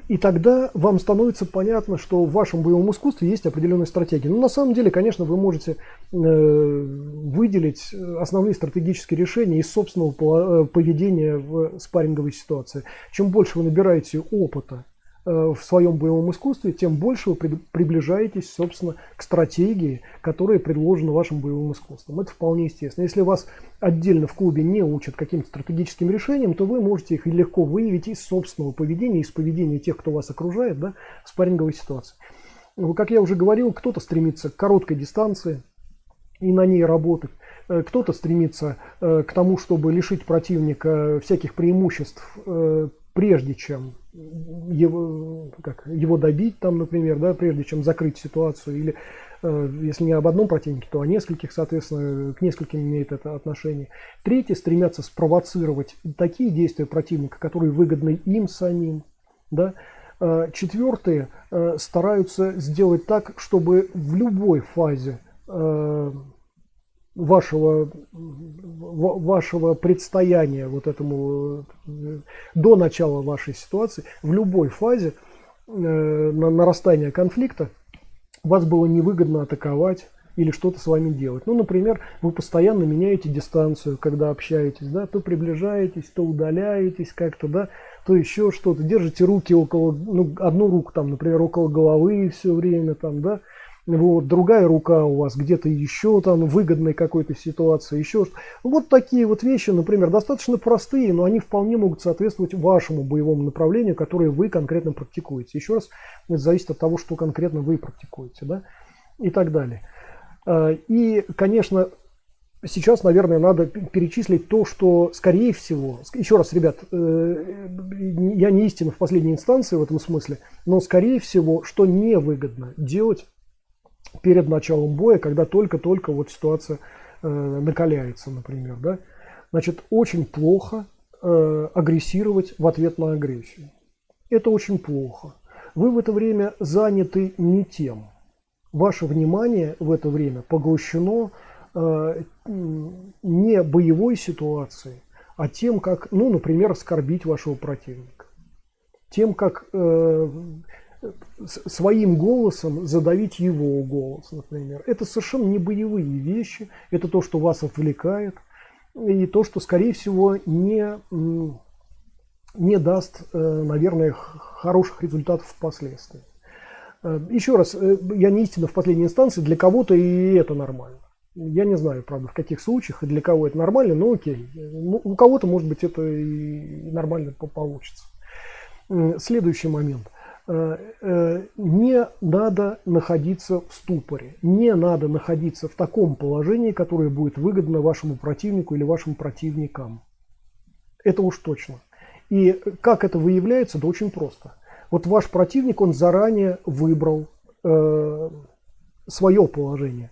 И тогда вам становится понятно, что в вашем боевом искусстве есть определенная стратегия. Но на самом деле, конечно, вы можете выделить основные стратегические решения из собственного поведения в спарринговой ситуации. Чем больше вы набираете опыта в своем боевом искусстве, тем больше вы приближаетесь, собственно, к стратегии, которая предложена вашим боевым искусством. Это вполне естественно. Если вас отдельно в клубе не учат каким-то стратегическим решениям, то вы можете их легко выявить из собственного поведения, из поведения тех, кто вас окружает, да, в спарринговой ситуации. Как я уже говорил, кто-то стремится к короткой дистанции и на ней работать. Кто-то стремится к тому, чтобы лишить противника всяких преимуществ, прежде чем его добить, там, например, да, прежде чем закрыть ситуацию, или если не об одном противнике, то о нескольких, соответственно, к нескольким имеет это отношение. Третьи стремятся спровоцировать такие действия противника, которые выгодны им самим. Да. Четвертые стараются сделать так, чтобы в любой фазе вашего предстояния вот этому до начала вашей ситуации, в любой фазе нарастания конфликта вас было невыгодно атаковать или что-то с вами делать. Ну, например, вы постоянно меняете дистанцию, когда общаетесь, да, то приближаетесь, то удаляетесь как-то, да, то еще что-то, держите руки около, ну, одну руку там, например, около головы все время там, да. Вот, другая рука у вас где-то еще там в выгодной какой-то ситуации, еще что-то. Вот такие вот вещи, например, достаточно простые, но они вполне могут соответствовать вашему боевому направлению, которое вы конкретно практикуете. Еще раз, это зависит от того, что конкретно вы практикуете, да, и так далее. И, конечно, сейчас, наверное, надо перечислить то, что, скорее всего, еще раз, ребят, я не истина в последней инстанции в этом смысле, но, скорее всего, что невыгодно делать перед началом боя, когда только-только вот ситуация накаляется, например, да. Значит, очень плохо агрессировать в ответ на агрессию. Это очень плохо. Вы в это время заняты не тем. Ваше внимание в это время поглощено не боевой ситуацией, а тем, как, ну, например, оскорбить вашего противника. Тем, как своим голосом задавить его голос, например. Это совершенно не боевые вещи, это то, что вас отвлекает, и то, что, скорее всего, не даст, наверное, хороших результатов впоследствии. Еще раз, я не истина в последней инстанции, для кого-то и это нормально. Я не знаю, правда, в каких случаях и для кого это нормально, но окей. У кого-то, может быть, это и нормально получится. Следующий момент. Не надо находиться в ступоре, не надо находиться в таком положении, которое будет выгодно вашему противнику или вашим противникам. Это уж точно. И как это выявляется? Да очень просто. Вот ваш противник, он заранее выбрал свое положение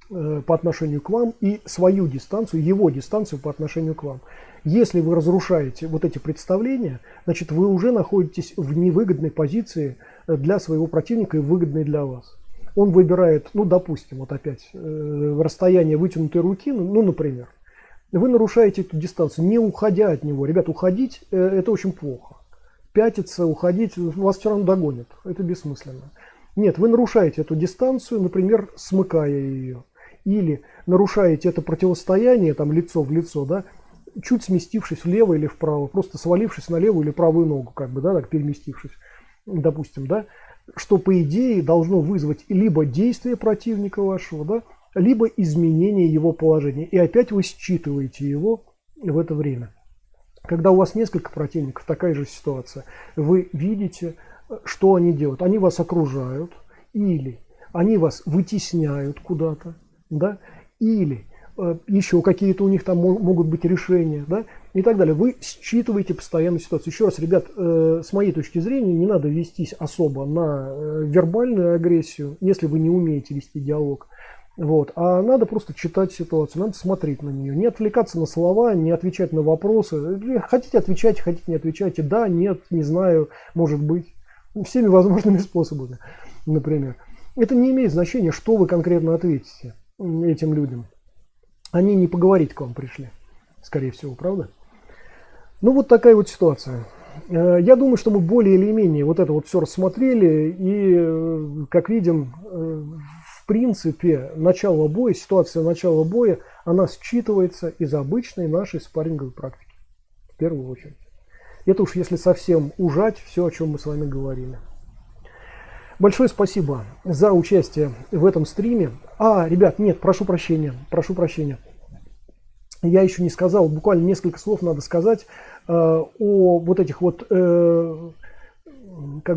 по отношению к вам и свою дистанцию, его дистанцию по отношению к вам. Если вы разрушаете вот эти представления, значит, вы уже находитесь в невыгодной позиции для своего противника и выгодной для вас. Он выбирает, ну, допустим, вот опять, расстояние вытянутой руки, ну, например. Вы нарушаете эту дистанцию, не уходя от него. Ребят, уходить – это очень плохо. Пятиться, уходить, вас все равно догонят. Это бессмысленно. Нет, вы нарушаете эту дистанцию, например, смыкая ее. Или нарушаете это противостояние, там, лицо в лицо, да, чуть сместившись влево или вправо, просто свалившись на левую или правую ногу, как бы, да, так переместившись, допустим, да, что, по идее, должно вызвать либо действие противника вашего, да, либо изменение его положения. И опять вы считываете его в это время. Когда у вас несколько противников, такая же ситуация, вы видите, что они делают. Они вас окружают, или они вас вытесняют куда-то, да, или еще какие-то у них там могут быть решения, да, и так далее. Вы считываете постоянно ситуацию. Еще раз, ребят, с моей точки зрения, не надо вестись особо на вербальную агрессию, если вы не умеете вести диалог. Вот. А надо просто читать ситуацию, надо смотреть на нее, не отвлекаться на слова, не отвечать на вопросы. Хотите отвечать, хотите не отвечайте, да, нет, не знаю, может быть, всеми возможными способами, например. Это не имеет значения, что вы конкретно ответите этим людям. Они не поговорить к вам пришли, скорее всего, правда? Ну, вот такая вот ситуация. Я думаю, что мы более или менее вот это вот все рассмотрели, и, как видим, в принципе, начало боя, ситуация начала боя, она считывается из обычной нашей спарринговой практики, в первую очередь. Это уж если совсем ужать все, о чем мы с вами говорили. Большое спасибо за участие в этом стриме. Ребят, нет, прошу прощения. Я еще не сказал, буквально несколько слов надо сказать о вот этих вот, как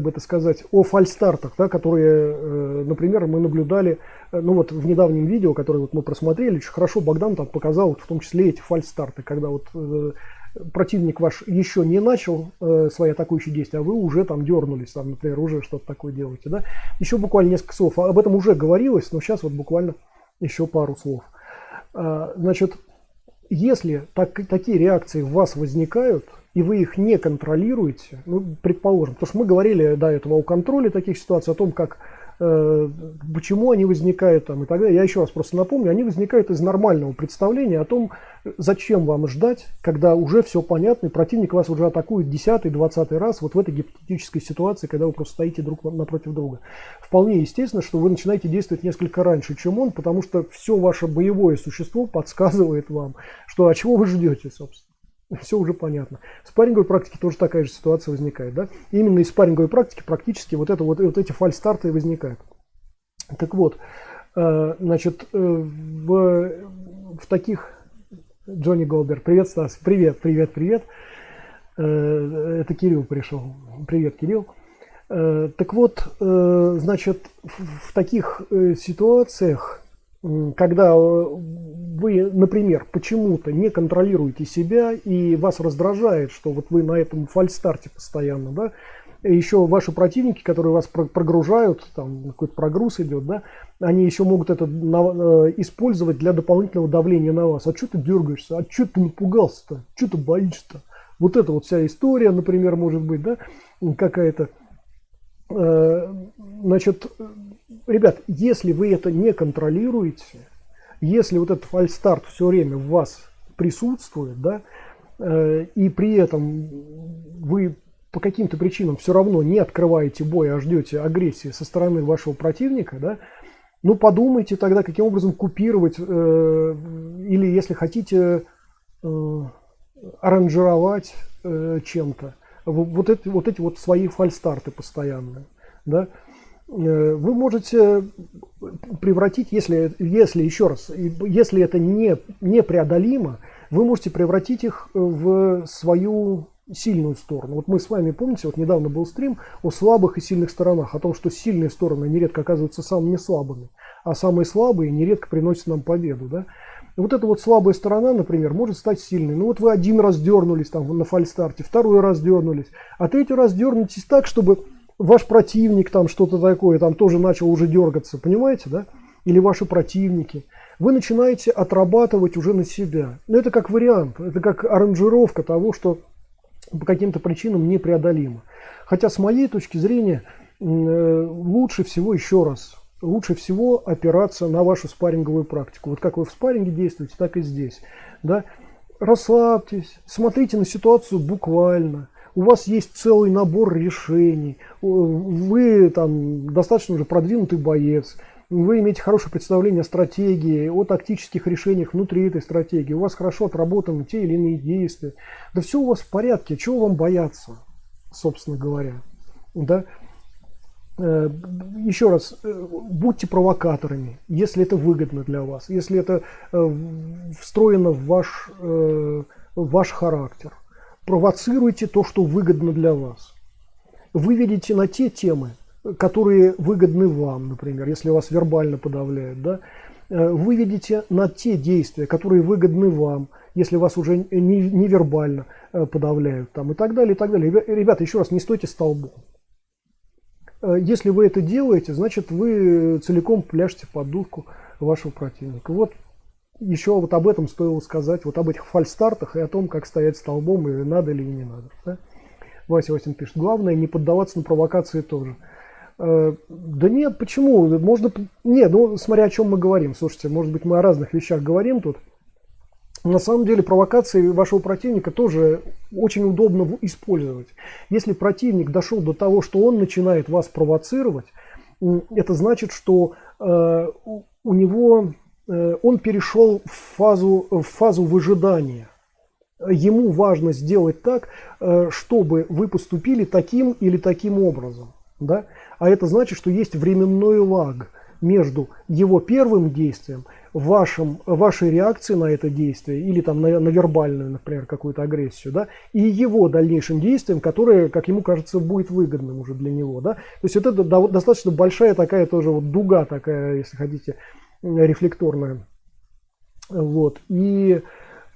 бы это сказать, о фальстартах, да, которые, например, мы наблюдали, ну вот в недавнем видео, которое вот мы просмотрели, очень хорошо Богдан там показал, вот в том числе эти фальстарты, когда вот противник ваш еще не начал свои атакующие действия, а вы уже там дернулись, там, например, уже что-то такое делаете, да. Еще буквально несколько слов, об этом уже говорилось, но сейчас вот буквально еще пару слов. Значит, если такие реакции в вас возникают, и вы их не контролируете, ну, предположим, потому что мы говорили до этого о контроле таких ситуаций, о том, как, почему они возникают там, и так далее. Я еще раз просто напомню, они возникают из нормального представления о том, зачем вам ждать, когда уже все понятно, и противник вас уже атакует 10-й, 20-й раз, вот в этой гипотетической ситуации, когда вы просто стоите друг напротив друга. Вполне естественно, что вы начинаете действовать несколько раньше, чем он, потому что все ваше боевое существо подсказывает вам, что а чего вы ждете, собственно. Все уже понятно. В спарринговой практике тоже такая же ситуация возникает. Да? Именно из спарринговой практики практически вот эти фальстарты возникают. Так вот, значит, в таких... Джонни Голдер, привет, Стас, привет. Это Кирилл пришел. Привет, Кирилл. Так вот, значит, в таких ситуациях, когда вы, например, почему-то не контролируете себя и вас раздражает, что вот вы на этом фальстарте постоянно, да, и еще ваши противники, которые вас прогружают, там какой-то прогруз идет, да, они еще могут это использовать для дополнительного давления на вас. А что ты дергаешься? А что ты напугался-то? Что ты боишься-то? Вот эта вот вся история, например, может быть, да, какая-то. Значит, ребят, если вы это не контролируете, если вот этот фальстарт все время в вас присутствует, да, и при этом вы по каким-то причинам все равно не открываете бой, а ждете агрессии со стороны вашего противника, да, ну подумайте тогда, каким образом купировать, или если хотите аранжировать чем-то вот эти вот свои фальстарты постоянные, да. Вы можете превратить, если еще раз, если это непреодолимо, вы можете превратить их в свою сильную сторону. Вот мы с вами, помните, вот недавно был стрим о слабых и сильных сторонах, о том, что сильные стороны нередко оказываются самыми слабыми, а самые слабые нередко приносят нам победу, да. Вот эта вот слабая сторона, например, может стать сильной. Ну вот вы один раз дернулись там на фальстарте, второй раз дернулись, а третий раз дернетесь так, чтобы ваш противник там что-то такое там тоже начал уже дергаться, понимаете, да? Или ваши противники. Вы начинаете отрабатывать уже на себя. Но это как вариант, это как аранжировка того, что по каким-то причинам непреодолимо. Хотя с моей точки зрения лучше всего, еще раз, лучше всего опираться на вашу спарринговую практику. Вот как вы в спарринге действуете, так и здесь. Да? Расслабьтесь, смотрите на ситуацию буквально. У вас есть целый набор решений, вы там достаточно уже продвинутый боец, вы имеете хорошее представление о стратегии, о тактических решениях внутри этой стратегии, у вас хорошо отработаны те или иные действия. Да все у вас в порядке, чего вам бояться, собственно говоря. Да? Еще раз, будьте провокаторами, если это выгодно для вас, если это встроено в ваш характер. Провоцируйте то, что выгодно для вас. Выведите на те темы, которые выгодны вам, например, если вас вербально подавляют. Да? Выведите на те действия, которые выгодны вам, если вас уже не вербально подавляют. Там, и так далее, и так далее. Ребята, еще раз, не стойте столбом. Если вы это делаете, значит вы целиком пляшете под дудку вашего противника. Вот. Еще вот об этом стоило сказать, вот об этих фальстартах и о том, как стоять столбом, и надо или не надо. Да? Вася Васин пишет, главное не поддаваться на провокации тоже. Да нет, почему? Можно... Нет, ну смотря о чем мы говорим. Слушайте, может быть мы о разных вещах говорим тут. На самом деле провокации вашего противника тоже очень удобно использовать. Если противник дошел до того, что он начинает вас провоцировать, это значит, что у него... он перешел в фазу выжидания. Ему важно сделать так, чтобы вы поступили таким или таким образом. Да? А это значит, что есть временной лаг между его первым действием, вашей реакцией на это действие, или там на вербальную, например, какую-то агрессию, да, и его дальнейшим действием, которое, как ему кажется, будет выгодным уже для него. Да? То есть это достаточно большая такая тоже вот дуга такая, если хотите, рефлекторная. Вот. И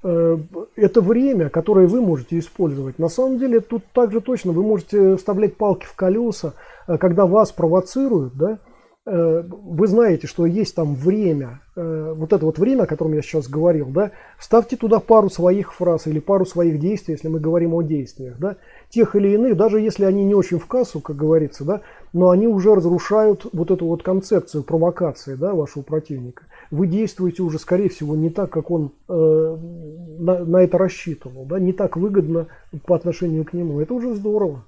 это время, которое вы можете использовать. На самом деле тут также точно вы можете вставлять палки в колеса, когда вас провоцируют, да, вы знаете, что есть там время, вот это вот время, о котором я сейчас говорил, да, вставьте туда пару своих фраз или пару своих действий, если мы говорим о действиях, да, тех или иных, даже если они не очень в кассу, как говорится, да, но они уже разрушают вот эту вот концепцию провокации, да, вашего противника. Вы действуете уже, скорее всего, не так, как он на это рассчитывал, да, не так выгодно по отношению к нему. Это уже здорово.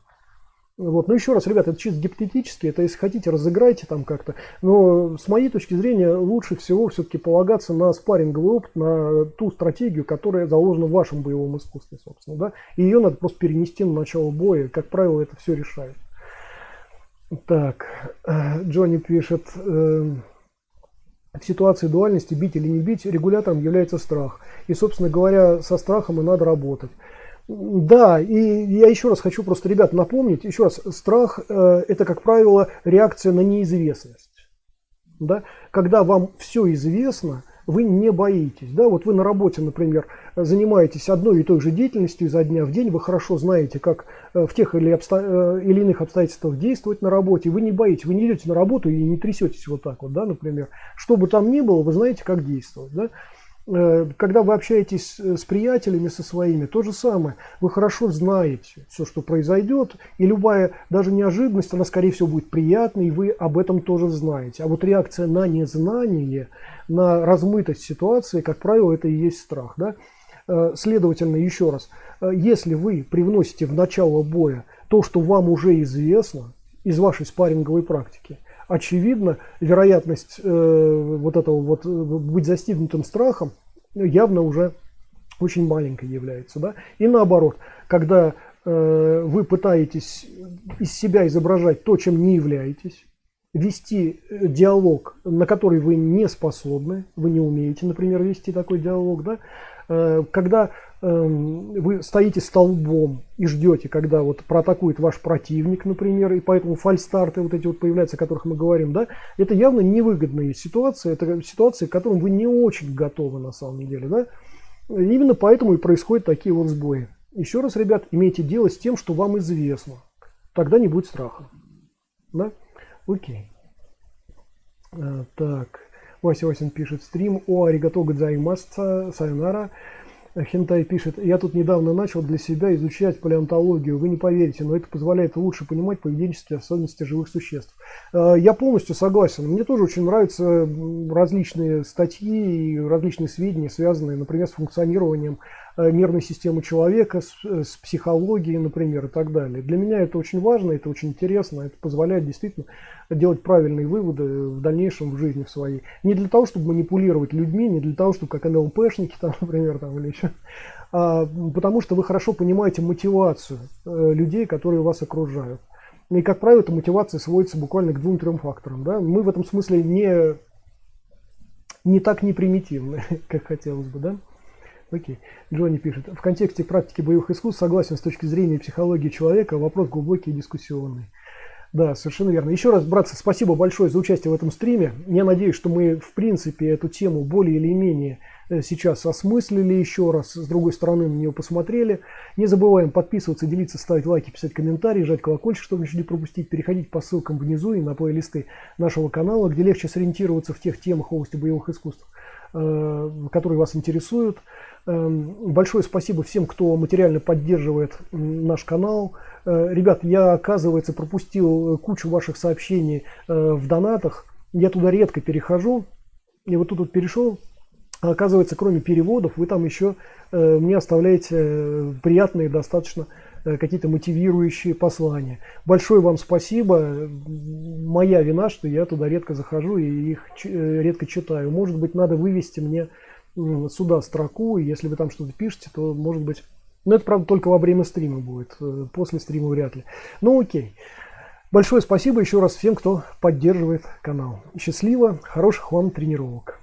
Вот. Но еще раз, ребята, это чисто гипотетически, это если хотите, разыграйте там как-то. Но с моей точки зрения лучше всего все-таки полагаться на спарринговый опыт, на ту стратегию, которая заложена в вашем боевом искусстве, собственно. Да? И ее надо просто перенести на начало боя. Как правило, это все решает. Так, Джонни пишет, в ситуации дуальности бить или не бить регулятором является страх. И, собственно говоря, со страхом и надо работать. Да, и я еще раз хочу просто, ребят, напомнить, еще раз, страх это, как правило, реакция на неизвестность. Да? Когда вам все известно, вы не боитесь. Да? Вот вы на работе, например, занимаетесь одной и той же деятельностью изо дня в день, вы хорошо знаете, как в тех или иных обстоятельствах действовать на работе, вы не боитесь, вы не идете на работу и не трясетесь вот так вот, да, например. Что бы там ни было, вы знаете, как действовать. Да? Когда вы общаетесь с приятелями, со своими, то же самое. Вы хорошо знаете все, что произойдет, и любая даже неожиданность, она, скорее всего, будет приятной, и вы об этом тоже знаете. А вот реакция на незнание, на размытость ситуации, как правило, это и есть страх. Да? Следовательно, еще раз, если вы привносите в начало боя то, что вам уже известно из вашей спарринговой практики, очевидно, вероятность вот этого вот быть застигнутым страхом явно уже очень маленькой является. Да? И наоборот, когда вы пытаетесь из себя изображать то, чем не являетесь, вести диалог, на который вы не способны, вы не умеете, например, вести такой диалог, да? Когда вы стоите столбом и ждете, когда вот проатакует ваш противник, например, и поэтому фальстарты вот эти вот появляются, о которых мы говорим, да, это явно невыгодные ситуации, это ситуации, к которым вы не очень готовы на самом деле, да. Именно поэтому и происходят такие вот сбои. Еще раз, ребят, имейте дело с тем, что вам известно, тогда не будет страха, да. Окей. Так, Вася Васин пишет: стрим о аригато годзаймасу, сайонара. Хентай пишет: я тут недавно начал для себя изучать палеонтологию. Вы не поверите, но это позволяет лучше понимать поведенческие особенности живых существ. Я полностью согласен. Мне тоже очень нравятся различные статьи и различные сведения, связанные, например, с функционированием нервной системы человека, с психологией, например, и так далее. Для меня это очень важно, это очень интересно, это позволяет действительно делать правильные выводы в дальнейшем в жизни своей. Не для того, чтобы манипулировать людьми, не для того, чтобы как НЛПшники, там, например, там, или еще, а потому что вы хорошо понимаете мотивацию людей, которые вас окружают. И, как правило, эта мотивация сводится буквально к 2-3 факторам. Да? Мы в этом смысле не так не примитивны, как хотелось бы, да? Окей. Джонни пишет: в контексте практики боевых искусств согласен с точки зрения психологии человека, вопрос глубокий и дискуссионный. Да, совершенно верно. Еще раз, братцы, спасибо большое за участие в этом стриме. Я надеюсь, что мы, в принципе, эту тему более или менее сейчас осмыслили еще раз, с другой стороны на нее посмотрели. Не забываем подписываться, делиться, ставить лайки, писать комментарии, жать колокольчик, чтобы ничего не пропустить, переходить по ссылкам внизу и на плейлисты нашего канала, где легче сориентироваться в тех темах области боевых искусств, которые вас интересуют. Большое спасибо всем, кто материально поддерживает наш канал. Ребят, я, оказывается, пропустил кучу ваших сообщений в донатах. Я туда редко перехожу. И вот тут вот перешел. Оказывается, кроме переводов, вы там еще мне оставляете приятные достаточно какие-то мотивирующие послания. Большое вам спасибо. Моя вина, что я туда редко захожу и их редко читаю. Может быть, надо вывести мне сюда строку, и если вы там что-то пишете, то может быть... Но это, правда, только во время стрима будет, после стрима вряд ли. Ну окей. Большое спасибо еще раз всем, кто поддерживает канал. Счастливо, хороших вам тренировок.